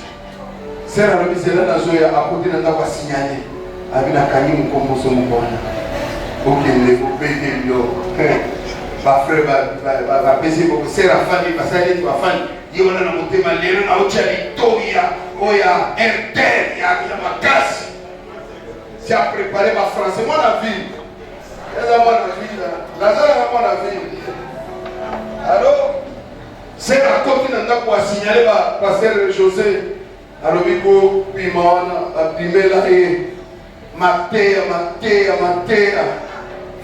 C'est la mise là dans Zoya à côté de la signalé. Avec la canine comme son bon. Ok, les payer ma frère va payer pour c'est la famille, parce qu'elle est ma famille. Il y a un monté malheureux, il y a un Victoria, il y a Inter, il y a ma casse. C'est à préparer ma France. C'est moi la ville. C'est moi la ville. Lazare est moi la ville. Alors, c'est la côte qui a signalé par pasteur José. Alors, Miko, Pimona, Pimela et Matéa.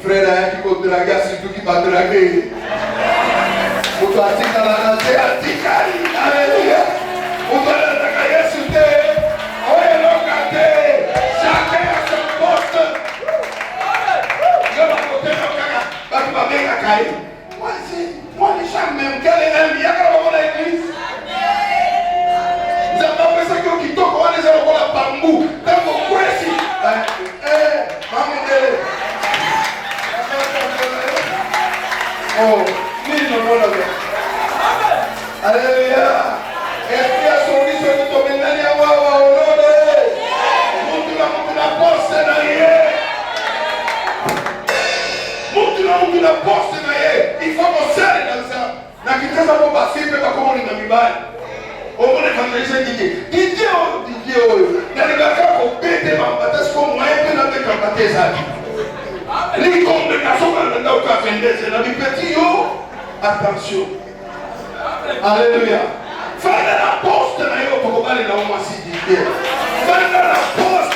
Frère, qui peut draguer, c'est tout qui va draguer. Pour toi, tu as la nature, alléluia. Pour toi, tu as la nature, chacun ça va pas faire, mais pas comment on est dans le bail. Au moins, l'évangéliste dit Didier, dans les gars, on peut être en bataille, parce qu'on moyen peut être en bataille. Les condamnations, on a au café, c'est dans les petits, attention. Alléluia. Fais la poste, pour qu'on aller là où on s'y dit. Fais la poste,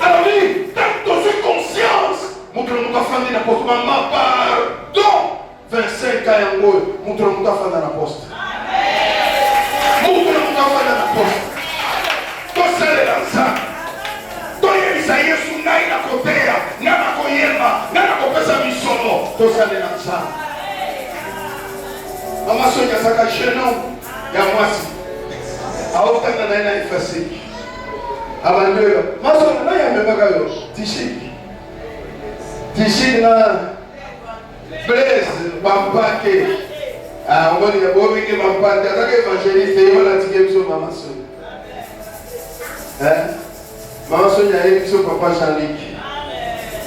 alors oui, tant que tu conscience, montre-nous ta famille dans la poste. Maman, pardon. 25 ans en haut, montre-nous ta famille dans la poste. Montre-nous ta famille dans la poste. Toi, c'est dans ça. Toi, Isaïe, Sunaï, la côté, Nana Koyema, Nana Kopesa Misono. Toi, c'est dans ça. Maman, Sonia, ça cache non. Il y a moi aussi. A autant de naina effacé. Avant de ma soeur, là, il y a même pas de Tichi, là, Blaise, Papa, ah, on va dire, bon, mais Papa, tu as évangéliste, et on a dit que c'est maman soeur. Hein? Maman soeur, il y a eu son papa Jean-Luc.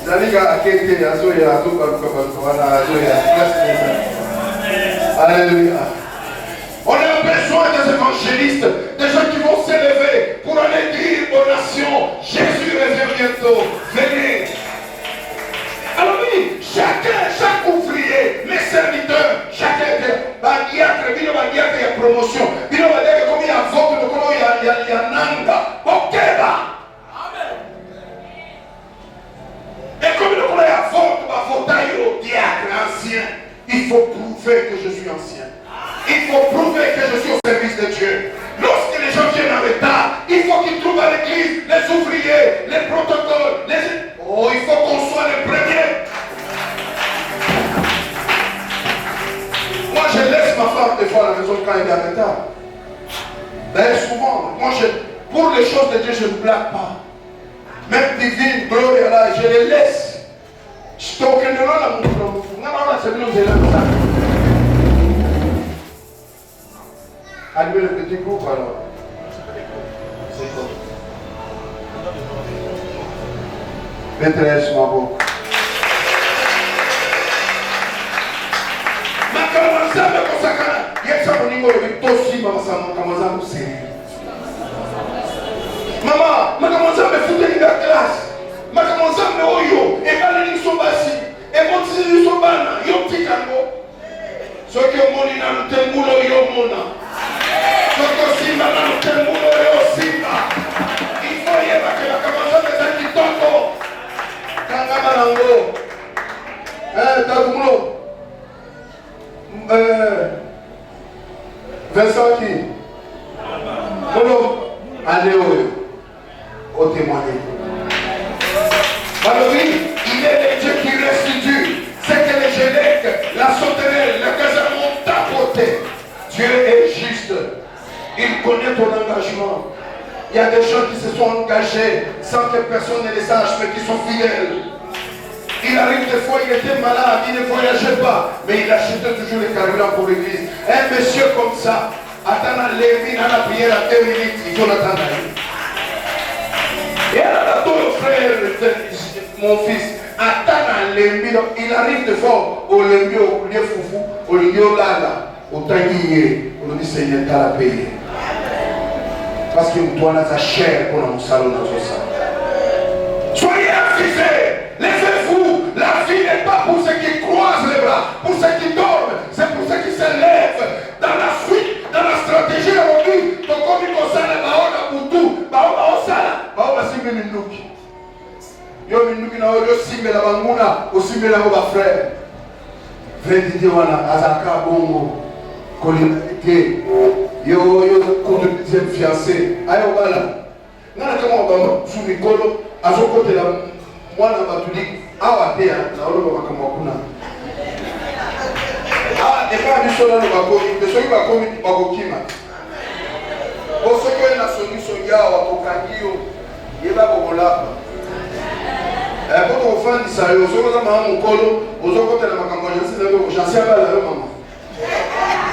Jean-Luc a quitté, il a joué à tout, alléluia. On a besoin des évangélistes, des gens qui vont s'élever pour aller dire aux nations, Jésus revient bientôt, venez. Alors oui, chaque ouvrier, les serviteurs, chacun est baguiatre, il y a promotion, il y a comme il y a vote, il y a nanga, ok là. Et comme il y a vote, au diacre ancien, il faut prouver que je suis ancien. Il faut prouver que je suis au service de Dieu. Lorsque les gens viennent en retard, il faut qu'ils trouvent à l'église les ouvriers, les protocoles, Oh, il faut qu'on soit les premiers. Moi, je laisse ma femme des fois à la maison quand elle est en retard. D'ailleurs, souvent, moi, pour les choses de Dieu, je ne blague pas. Même divine, gloire à Allah, je les laisse. Je t'en connais là, la montre. Non, c'est bien, c'est là. Allumez le petit groupe alors. C'est quoi? Maîtresse, ma beau. Makamazambe kosakana. Yesa moningo tosi mama sama makamazambe seri. Mama, makamazambe futeli la classe. Makamazambe oyo ebale ni sobasi. Ebotisi ni sobana yo tikango. Soki omoni na lutembulo yo mona. Soki simba na lutembulo yo simba. Il faut y avoir que makamazambe za kitoko. Kangama nango. Tatumulo. Vincent qui? Molo. Allez au témoigner. Alors oui, il est les dieux qui restituent. C'est que les génèques, la sauterelle, le casament t'apporté. Dieu est juste. Il connaît ton engagement. Il y a des gens qui se sont engagés sans que personne ne les sache, mais qui sont fidèles. Il arrive des fois, il était malade, il ne voyageait pas, mais il achetait toujours les carburants pour l'église. Un monsieur comme ça, attend à Lévi dans la prière à 2 minutes, il faut l'attendre. Et alors, ton frère, mon fils, attend à Lévi, il arrive des fois au Lévi, au lieu foufou, au lieu lala, au taguier, on dit Seigneur, t'as la payer. Parce que toi, on a ta chair pour mon salon dans ton salon. Soyez affligés, levez-vous. La vie n'est pas pour ceux qui croisent les bras, pour ceux qui dorment, c'est pour ceux qui se lèvent. Dans la suite, dans la stratégie, on dit, Tokomi Kosala, Baola Boutou, Baola Osala, Baola Simbe Minuki. Yo Minuki na Oyo Simbe la Banguna, Osimbe la Oba frère. Frère Didier Wana, Azaka Bongo, Kolinake, Yo contre le deuxième fiancé, Ayo Bala. Nana kama Obama, sous Mikolo, Azo côté la Mwana Batuli. Awa te na olo bakama kuna. Ah, eka biso na bakomi, de soki bakomi bakokima. Osoko na solution ya wakokangio yeba kokolapa. Poto ofandisa yo soko za mama mukolo, ozokota na makambo ya nsi na yo chancer bala yo mama.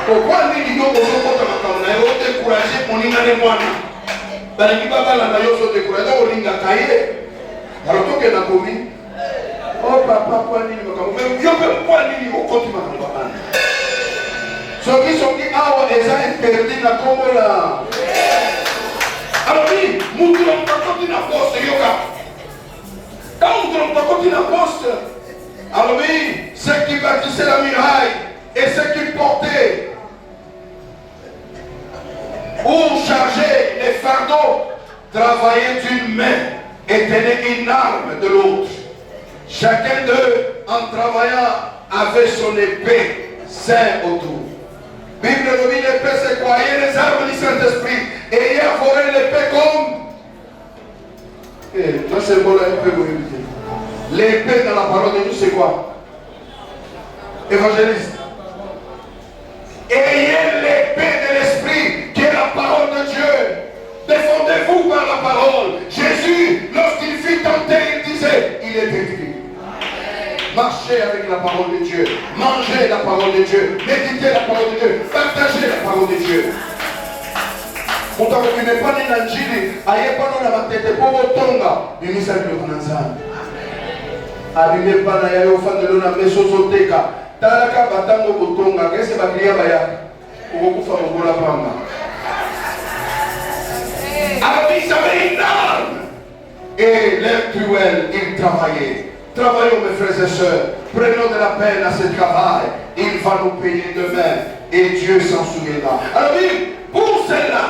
Pourquoi nini yo ozokota makambo na yo décourager moninga ne mwana. Bali baba la na yo so décourager olinga kaye. Alors toke na komi Oh papa, quoi nini makambo? Mais yo pe quoi nini au compte makambo bana? Ceux qui sont dit ah ouais, ils ont interdit la combola. Alors oui, nous devons pas continuer à poste yoga. Quand nous devons pas continuer à poste, alors oui, ceux qui bâtissaient la muraille et ceux qui portaient ou chargeaient les fardeaux travaillaient d'une main et tenaient une arme de l'autre. Chacun d'eux, en travaillant, avait son épée saint autour. Bible nous dit l'épée c'est quoi? Ayez les armes du Saint-Esprit. Ayez à forer l'épée comme. Là c'est bon, l'épée dans la parole de Dieu c'est quoi? Évangéliste. Ayez l'épée de l'Esprit qui est la parole de Dieu. Défendez-vous par la parole. Jésus, lorsqu'il fut tenté, il disait, il est écrit. Marchez avec la parole de Dieu. Mangez la parole de Dieu. Méditez la parole de Dieu. Partagez la parole de Dieu. Pourtant, vous n'avez pas dit l'Anjili. Aïe, pas dans la tête pour vos tonga. Mais nous sommes le Hanazan. Abimé pas na yayo fan de l'ona mesosoteka. Talaka batango botonga. Qu'est-ce que va crier baya? Pour vous faire un bon lapin. Alors, ils avaient une arme. Et l'air cruel, ils travaillaient. Travaillons mes frères et sœurs, prenons de la peine à ce travail, il va nous payer demain et Dieu s'en souviendra. Alors oui, pour cela,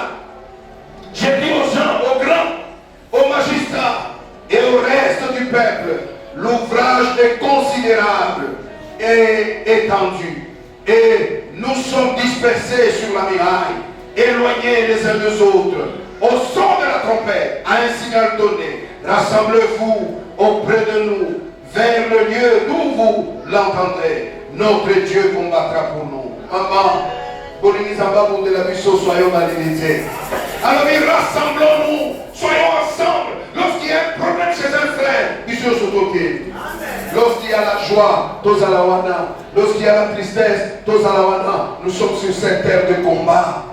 j'ai dit aux gens, aux grands, aux magistrats et au reste du peuple, l'ouvrage est considérable et étendu. Et nous sommes dispersés sur la muraille, éloignés les uns des autres, au son de la trompette, à un signal donné. Rassemblez-vous auprès de nous, vers le lieu d'où vous l'entendrez. Notre Dieu combattra pour nous. Maman, pour les misababu de la mission, soyons dans l'unité. Alors, rassemblons-nous, soyons ensemble. Lorsqu'il y a un problème chez un frère, ils sont sautés. Lorsqu'il y a la joie, tous à la wana. Lorsqu'il y a la tristesse, tous à la wana. Nous sommes sur cette terre de combat.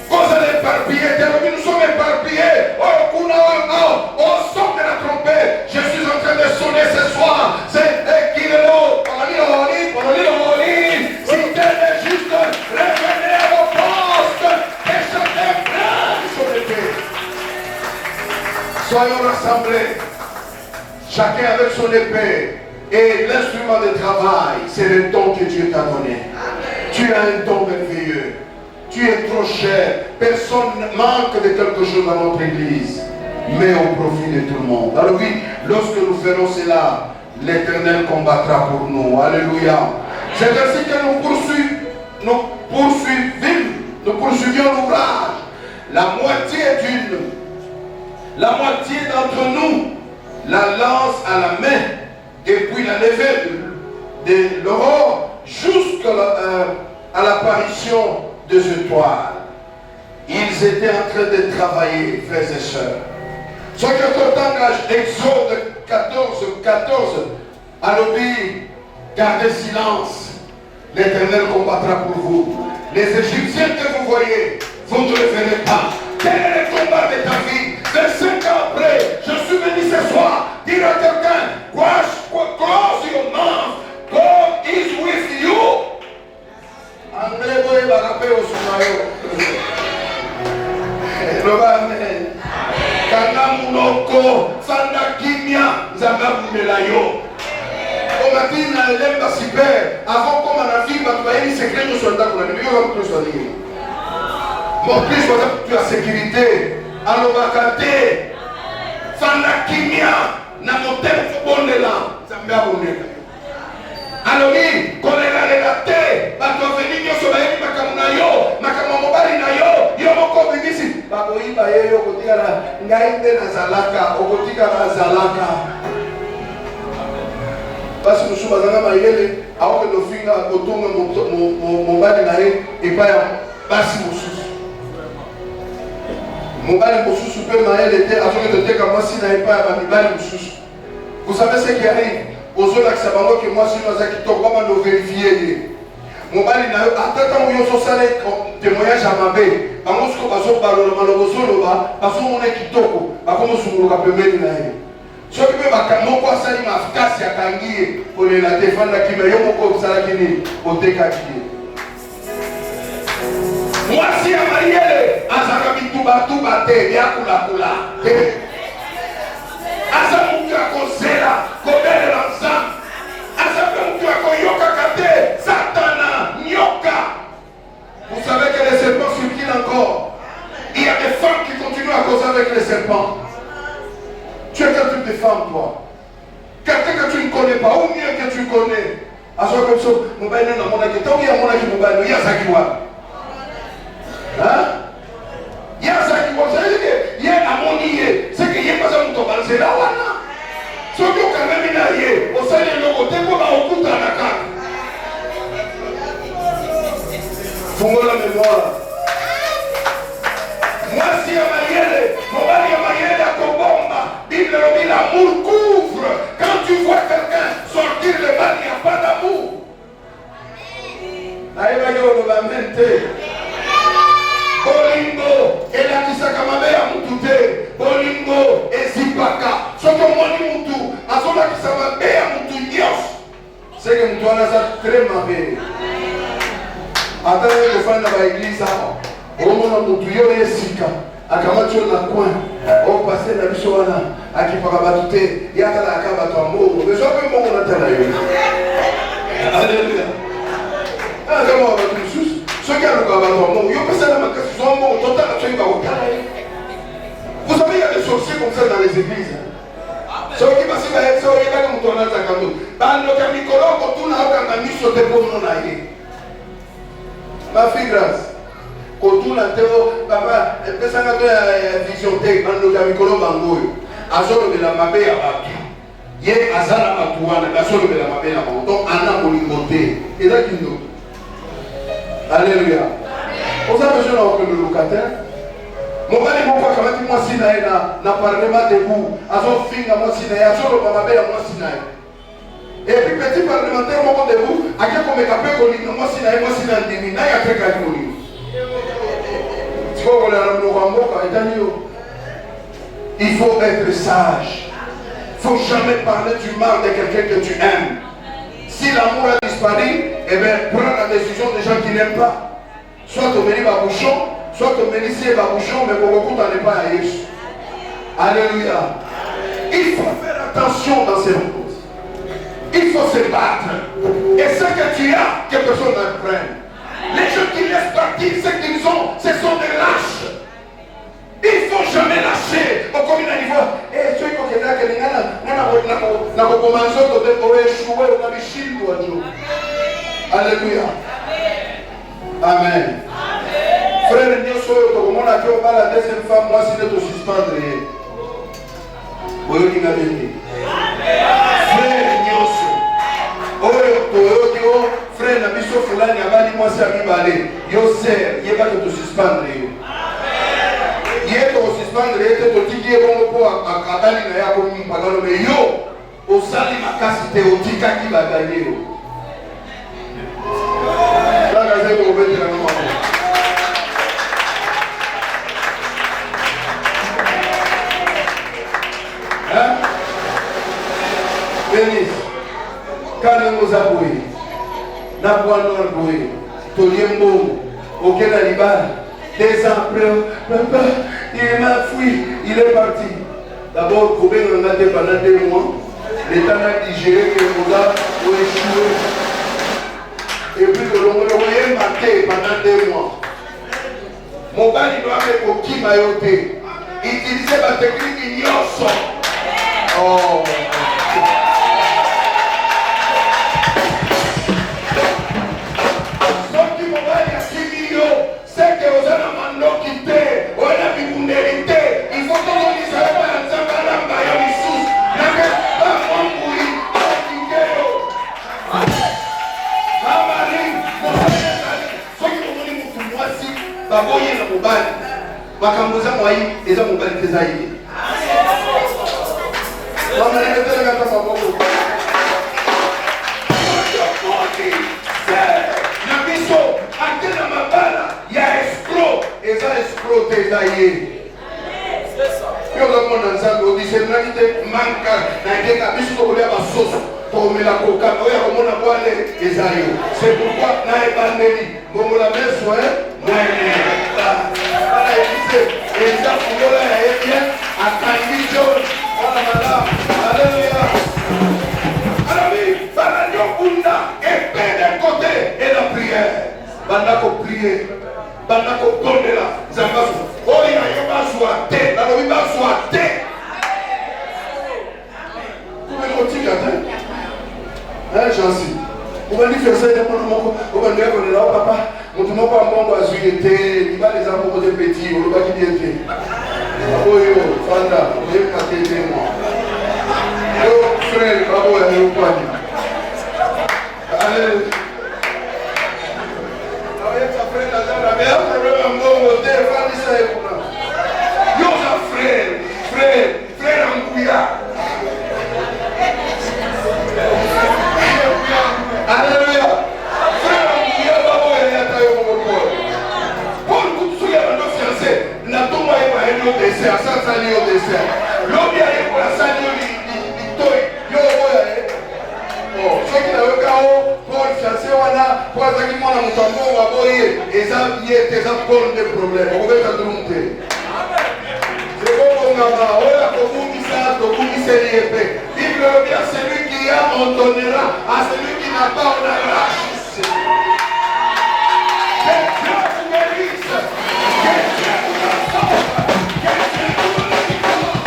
Vous allez éparpiller, nous sommes éparpillés. Au son de la trompette, je suis en train de sonner ce soir. C'est Ekilelo, si tel est juste, revenez à vos postes et chacun prenne son épée. Soyons rassemblés, chacun avec son épée. Et l'instrument de travail, c'est le don que Dieu t'a donné. Tu as un don merveilleux. Tu es trop cher. Personne ne manque de quelque chose dans notre église, mais au profit de tout le monde. Alors oui, lorsque nous ferons cela, l'Éternel combattra pour nous. Alléluia. C'est ainsi que nous poursuivions l'ouvrage. La moitié d'entre nous, la lance à la main, et puis la levée de l'aurore jusqu'à l'apparition de ce toile. Ils étaient en train de travailler, frères et sœurs. Ce que t'engage, Exode 14, à l'obéir, gardez silence. L'Éternel combattra pour vous. Les Égyptiens que vous voyez, vous ne les verrez pas. Quel est le combat de ta vie? 25 ans après, je suis venu ce soir dire à quelqu'un, close your mouth. God is with you. André boy bagape osumayo. Amen. Kanga munoko sanda kimia zanga melayo. Omatina lemba super avant comme on a vu batwaye secret de soldat qu'on a mis au plus soigné. Mon plus tu as sécurité. Alobakate sanda kimia na motel bonela zanga bonela. Alors oui, quand elle a relaté, bah tu venir yo so bayi makamuna yo, makamamobali na yo, yo moko bibisi. Ba ko iba yo kotika na ngai nde na zalaka, okotika na zalaka. Parce que nous sommes dans mayele, alors que nos filles otonga mobali na ye et pas basi mosusu. Mobali mosusu pe mayele était avant de dire que moi si na pas ba mibali mosusu. Vous savez ce qui arrive? Aux autres, c'est que moi, si nous avons vérifié, mon mari n'a pas tant que témoignage à ma belle. Parce que nous avons parlé de Ce qui me va quand on ça il m'a cassé à Tanguy pour la défendre la qui me yo moko ça la qui ni au décapité. Moi si à marier azaka bituba tuba te ya kula kula. Asa mutu akozela kobele l'ensemble. Asa mutu akoyoka kate satana nyoka. Vous savez que les serpents survivent encore. Il y a des femmes qui continuent à causer avec les serpents. Tu es quel type de femme, toi? Quelqu'un que tu ne connais pas, ou mieux que tu connais. À ce comme ça, mon bain est dans mon acte. Tant qu'il y a mon acte, mon bain, il y a ça qui voit. Hein? Il y a ça qui voit. Ça veut dire qu'il y a un amonier. C'est qu'il n'y a pas ça, mon tombal. C'est là, voilà. Ce qui est quand même inaillé. Au sein de l'eau, t'es quoi, au coup de la carte. Fungua la mémoire. Moi, si à Mayele, mon mari à Mayele à Kobomba, Bible dit l'amour couvre. Quand tu vois quelqu'un sortir le mal, il n'y a pas d'amour. Aïe, va mente. Bolingo, et la Kisakamabe à Mutute, Bolingo, et Zipaka. Ce que moi dis Mutu, à son Kisamabe à Mutu Nios. C'est que Mutu a ça très mauvais. Attends, il faut faire l'église. Au moment où tu es sika, à Kamacho na coin, au passé la Bichoana, à qui para batute, il y a la cava à mot, mais je veux mon atelier. Alléluia. Ah, comment on va tout sous? Ce qui a le cava à mot, il y a personne à ma casse, son mot, total, tu vas au carré. Vous savez, il y a des sorciers comme ça dans les églises. Ce qui va se faire, c'est qu'il y a comme ton attaquant. Bando Kamikolo, quand on a un ami sur tes bons non aïe. Ma fille grâce. Quand on a papa, personne n'a vision tech, Bando Kamikolo Bangoy. Azoro de la mabé à Batu. Yé Azala Batouana, Azoro de la mabé à Batu. Donc, Anna Molingoté. Et là, qui nous. Alléluia. Vous avez besoin d'avoir le locataire. Mon mari m'a pas dit moi si na parlement debout. Azor finga moi si na azoro mabé à moi si na. Et puis petit parlementaire mon debout, à quel qu'on me capé qu'on dit moi si na moi si na demi na ya très calme. Tu vois on a le rambo quand il faut être sage. Il ne faut jamais parler du mal de quelqu'un que tu aimes. Si l'amour a disparu, eh bien prends la décision des gens qui n'aiment pas. Soit au menu babouchon, soit au menu si babouchon, mais beaucoup n'en est pas à Jésus. Alléluia. Il faut faire attention dans ces choses. Il faut se battre. Et ce que tu as, que personne ne prenne. Les gens qui laissent partir ce qu'ils ont, ce sont des lâches. Il ne faut jamais lâcher. Au commun niveau, et ceux qui ont été alléluia. Amen. Frère, nous sommes la deuxième femme, moi, si nous suspendre. Frère, frère, na biso fulani abali mwasi abibale yo ser yeba que tu suspendre yo yeko suspendre ete totiki ebongo po akabali na yako mpagano me yo osali makasi te otikaki baganye yo kaka zeko obetela no mako hein Bénis quand nous avouons na boanor boé toliembo auquel Alibal 2 ans après papa il m'a fui il est parti d'abord Kobe on a été pendant 2 mois l'état a digéré que le gars a échoué et puis le long est maté pendant 2 mois mon père il doit faire pour qui m'a yoté utiliser ma technique ignoso oh c'est que vous avez un mandat qui t'est, on a vu une vérité. Il faut que vous disiez ça va en Zambalamba, il y a des sous. N'a pas mon bruit, Marie, mon frère, ceux qui ont donné mon moi si, baboyer na mobile. Bakamboza moi, les hommes mobile des aïe. On a les deux gars comme moi. Il y a escroc, et ça escroc tes aïeux. comme on ensemble, on dit c'est l'unité manque, n'ayez qu'à bisous pour la sauce, pour me la coca, c'est pourquoi n'ayez pas né, bon la même soin, n'ayez pas. Et ça, pour la bien, à Candy John, voilà madame, alléluia. Alors oui, Banano Kunda, épée d'un côté et la prière. Banako prier, Banako donner là, Zambasu. Oh, il y a pas soité, la loi pas soité. Vous pouvez continuer à dire. Hein, j'en suis. Vous m'avez dit faire ça, vous m'avez dit qu'on est là, papa. Mon tout le monde pas bon à suivre, il va les amours des petits, on ne va pas qui était. Oh yo, Fanda, vous avez pas été moi. Yo, frère, bravo, yo, poigne. Allez. Allez, ça frère, là, là, mais après, un bon côté, Fandi, ça est pour là. Yo, ça frère, en bouillard. Alléluia. Frère, en bouillard, bravo, il y a taillé au monde. Paul, vous vous souvenez de nos fiancés, n'a pas moi aller au dessert, sans aller au dessert. L'homme y allait pour la salle du toy. Yo, oh, ceux qui n'avaient pas Paul, fiancé, voilà, pour ça qui m'ont en tambour, on va voir, et ça, il y a des problèmes. On va être trompé. C'est bon, on va voir, comme dit ça, comme dit c'est l'épée. Bible le bien, celui qui a, on donnera, à celui qui n'a pas, on arrache. Que Dieu vous bénisse. Que Dieu vous restaure. Que Dieu vous restaure.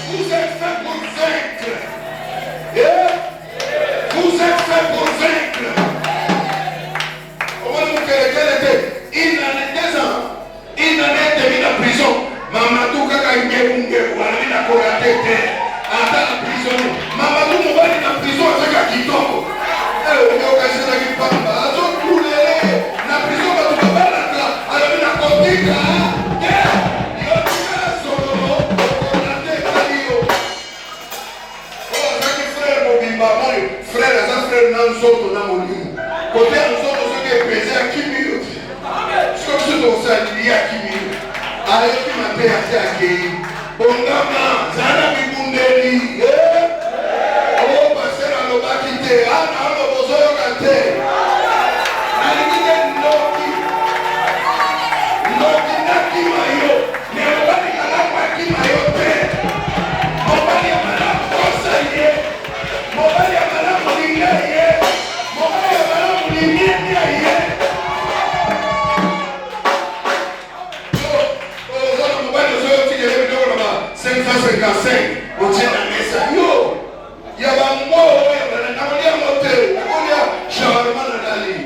Vous êtes fait pour vaincre. Vous êtes fait pour vaincre. Comment vous quel était une année, 2 ans, une année et demie de prison. Mamadou kaka ngeunge wala na koratete. Ata la prison. Mamadou mobali na prison avec kitoko. On okasema kipamba. Azo kule na prison ba tukabala ka. Alors na kotika. Yo tuka solo. Koratete yo. Oh, ça frère mobimba moi, frère ça frère nan soto na molimu. Côté en soto ce qui est pesé à qui minute. Ce que tu dois faire il y a qui minute. Ayo qui m'a fait attaquer. Bongama, Zana Bibundeli. Oh, passer à l'obakité. Ah, non, le bozoyo kate. Alikite Noki. Noki Naki Mayo. Mais on va dire à la Waki Mayo. On va dire à la Conseiller. On va dire à la Mouligne. On va dire à la Mouligne. On tient la messe. Yo, il y a un mot, il y a un moteur, il y a un charmant d'Ali.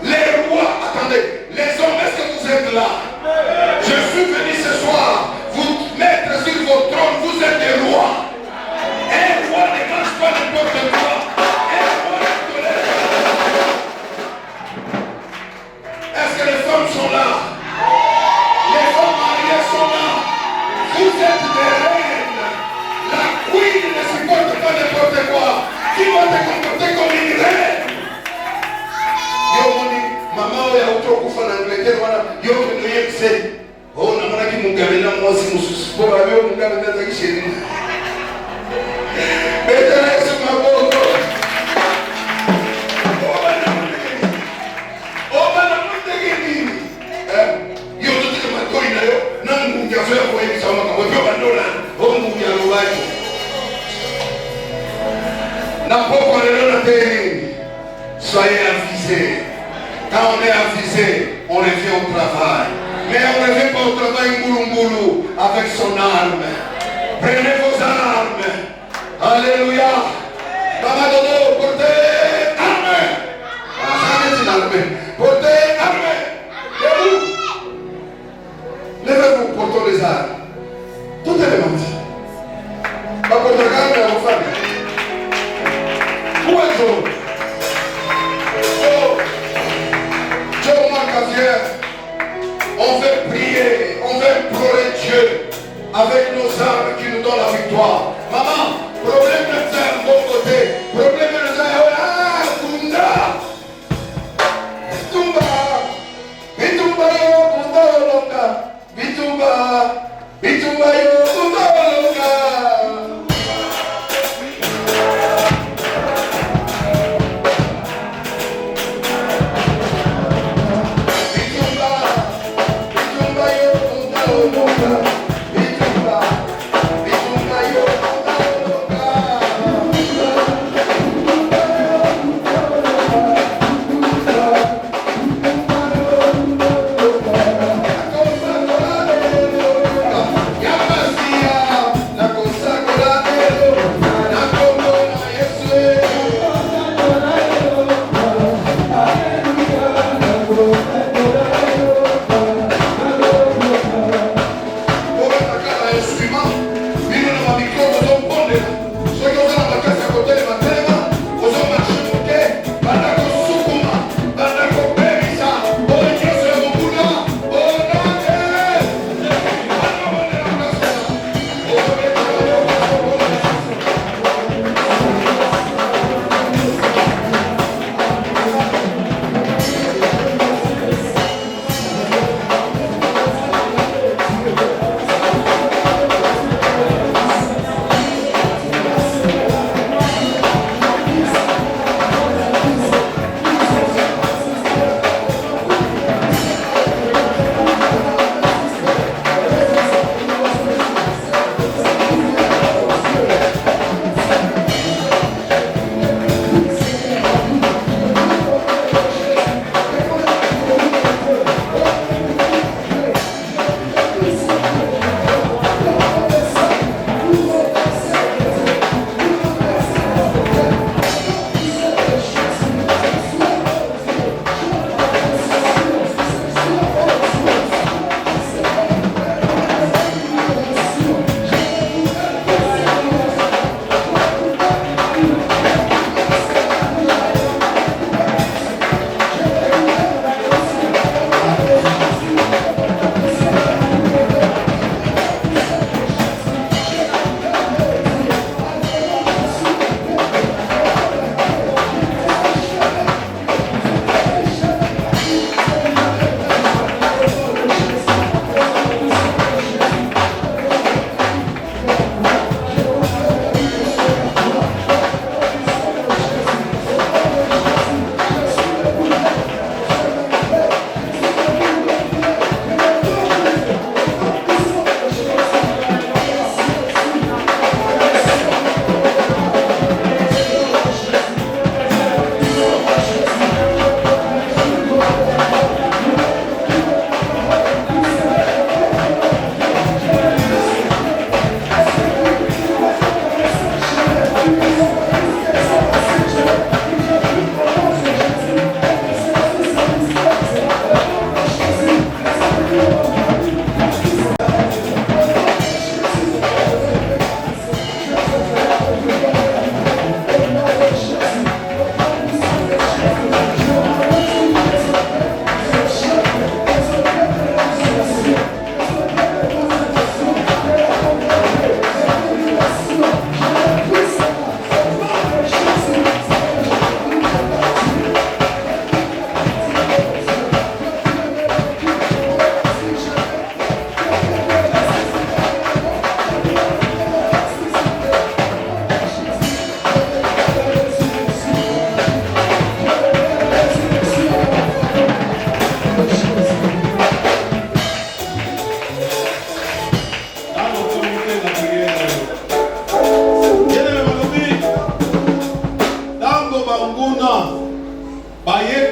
Les rois, attendez, les hommes, est-ce que vous êtes là? Je suis venu ce soir vous mettre sur vos trônes, vous êtes des rois. Un roi ne mange pas n'importe quoi. Un roi ne tolère pas. Est-ce que les femmes sont là? Les femmes mariées sont là. Vous êtes des reines. La queen ne supporte pas n'importe quoi. Qui va te comporter comme une reine? Yo, moni, maman, ya utokufa na Angleterre, wana, yo, kwenye yekse. Oh, na mwana ki mungabe na mwasi mususu. Kwa yo, mungabe na zaki sheri. Betele yesu maboko. Oba na mutege nini? Yo, tutike matoi na yo. Nangu njazoya kwa hivi sama kama vyo bandola. Ongu ya luwaji. Na poko lelona teni. Soyez avisés. Quand on est avisé, on revient au travail. Mais on ne revient pas au travail mboulou avec son arme. Prenez vos armes. Alléluia. Maman Dodo, portez arme. Ça c'est une arme. Portez arme. Debout. Levez-vous, portons les armes. Tout est menti. Ma porte arme à vos femmes. Où est-ce? On veut prier, on veut implorer Dieu avec nos armes qui nous donnent la victoire. Maman, problème de faire un bon côté, problème de faire Kunda, Tumba, Kunda,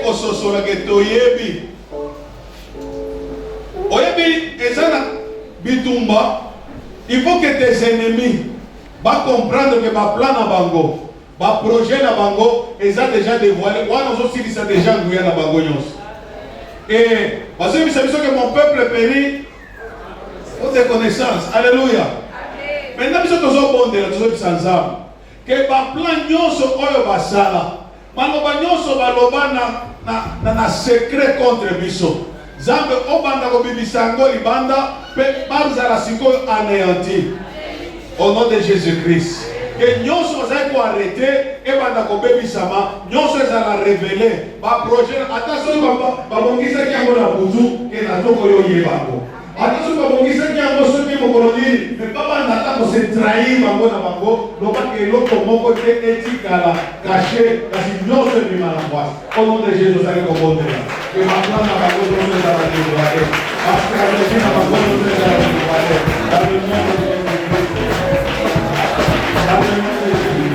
kososola ke toyebi oyebi ezana bitumba. Il faut que tes ennemis va comprendre que ma plan na bango, ma projet na bango, ils ont déjà dévoilé. Moi, nous aussi, ils ont déjà engouillé na bango nyos. Et parce que que mon peuple périt pour tes connaissances. Alléluia. Maintenant, nous sommes bons de la sans âme. Que ma plan nyos oyo basala. Maloba nyos baloba na secret contre biso. Zambe obanda ko bibisango libanda pe bazala siko anéanti. Au nom de Jésus-Christ. Que nyonso za ko arrêter et banda ko bebisama, nyonso za la révéler. Ba projet attention ba bongisa ki ngona butu ke na toko yo yebako. Attention ba bongisa qu'on se trahit bango na bango, loba que l'autre moko te éthique à la caché, parce que nous sommes du mal à moi. Au nom de Jésus, ça est comme bon Dieu. Que ma plan na bango nous sommes dans la dévoilée. Parce que la stratégie na bango nous sommes dans la dévoilée. Dans le nom de Jésus. Dans le nom de Jésus.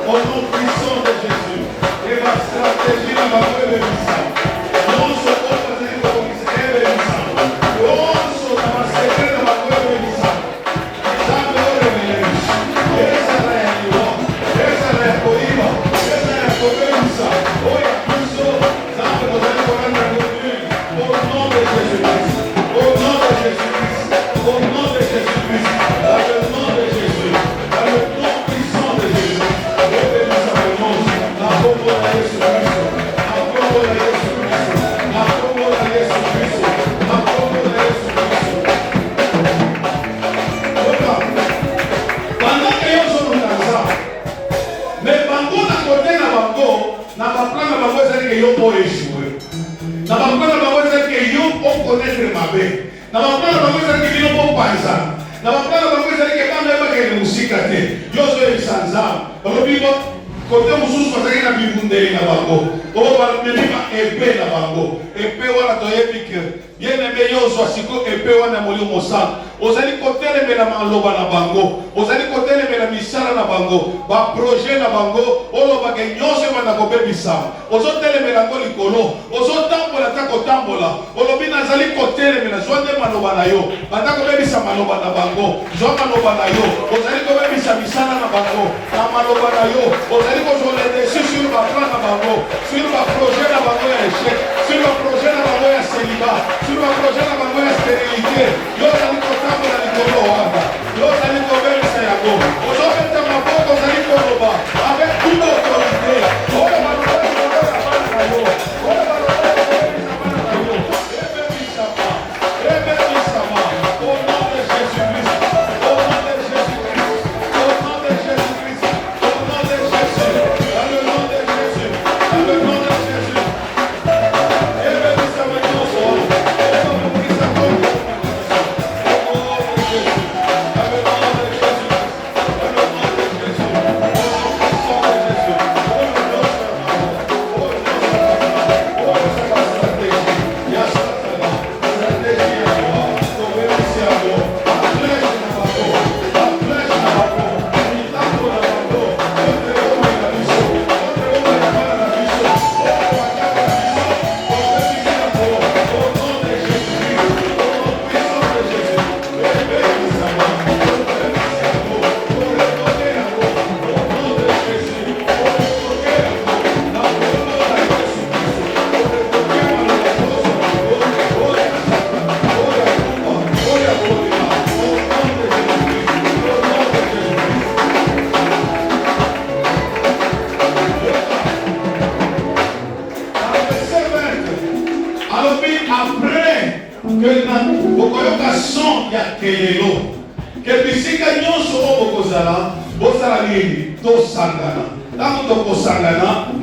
Au nom de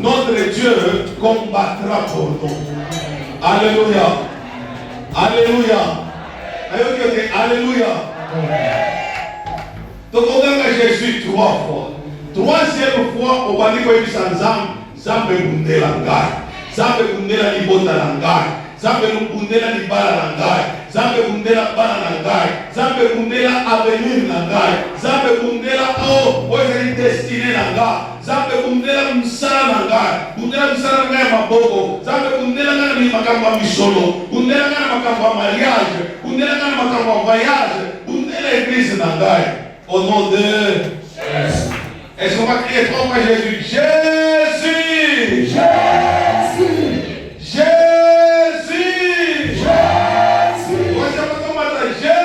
notre Dieu combattra pour nous. Alléluia. Alléluia. Alléluia. Donc on a Jésus 3 fois. Troisième fois, au bani kwa hivi Zambe bundela ngai. Zambe bundela libota na ngai. Zambe bundela libala na ngai. Zambe bundela bana na ngai. Zambe bundela avenir na ngai. Zambe bundela oye destiné na ngai. Zambe bundela msala na ngai. Bundela msala na ngai maboko. Zambe bundela ngai makambo ya misolo. Bundela ngai makambo ya mariage. Bundela ngai makambo ya voyage. Bundela église na ngai. Au nom de Jésus. Est-ce qu'on va crier trois fois Jésus? Jésus! Jésus! Jésus! Jésus!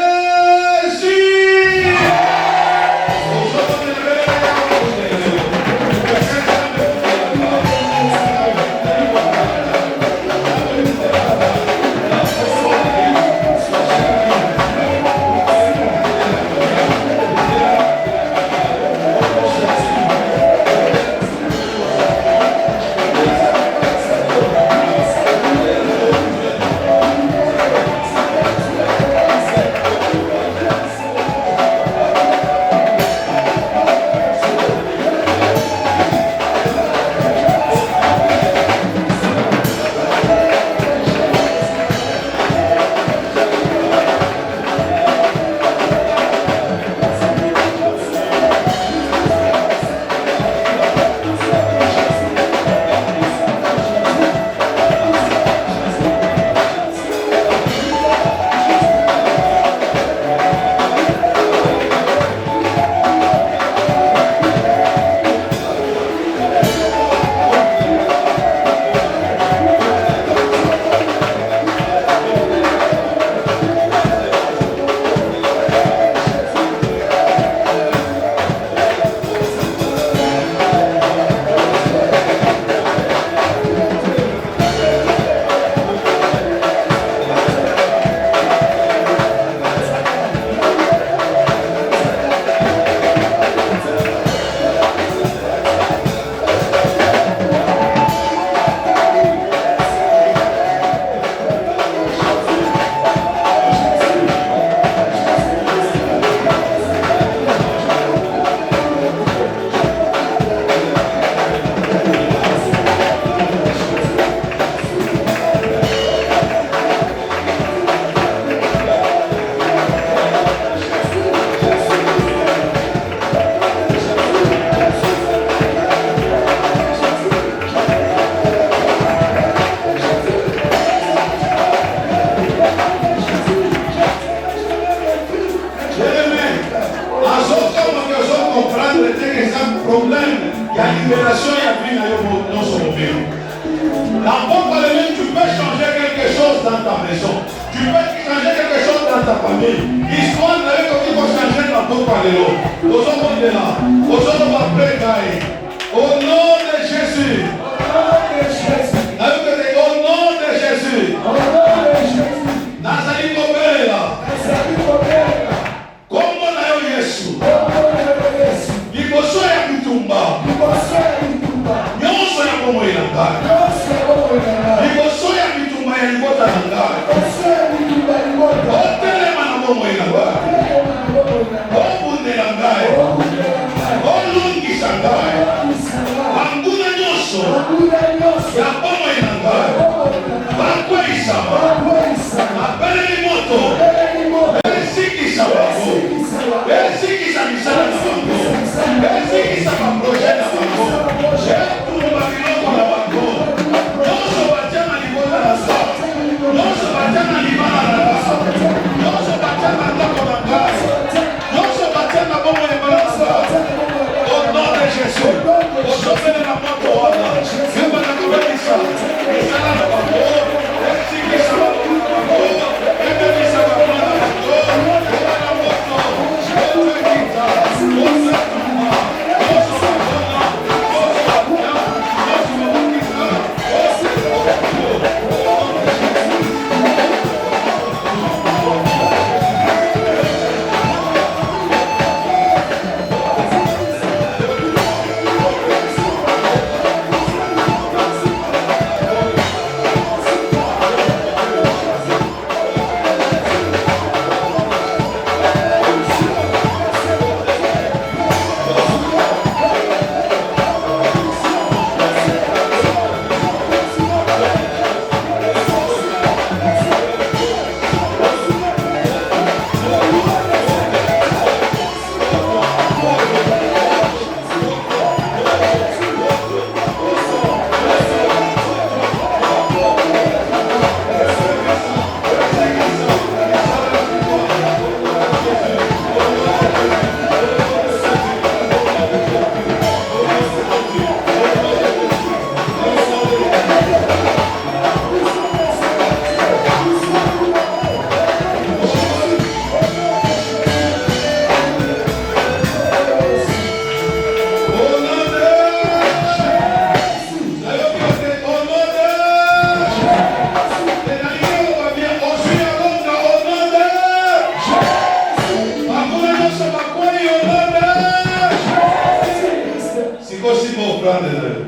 offrande na yo.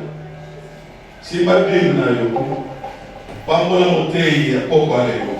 Si madini na yo. Pambola motei ya poko ale yo.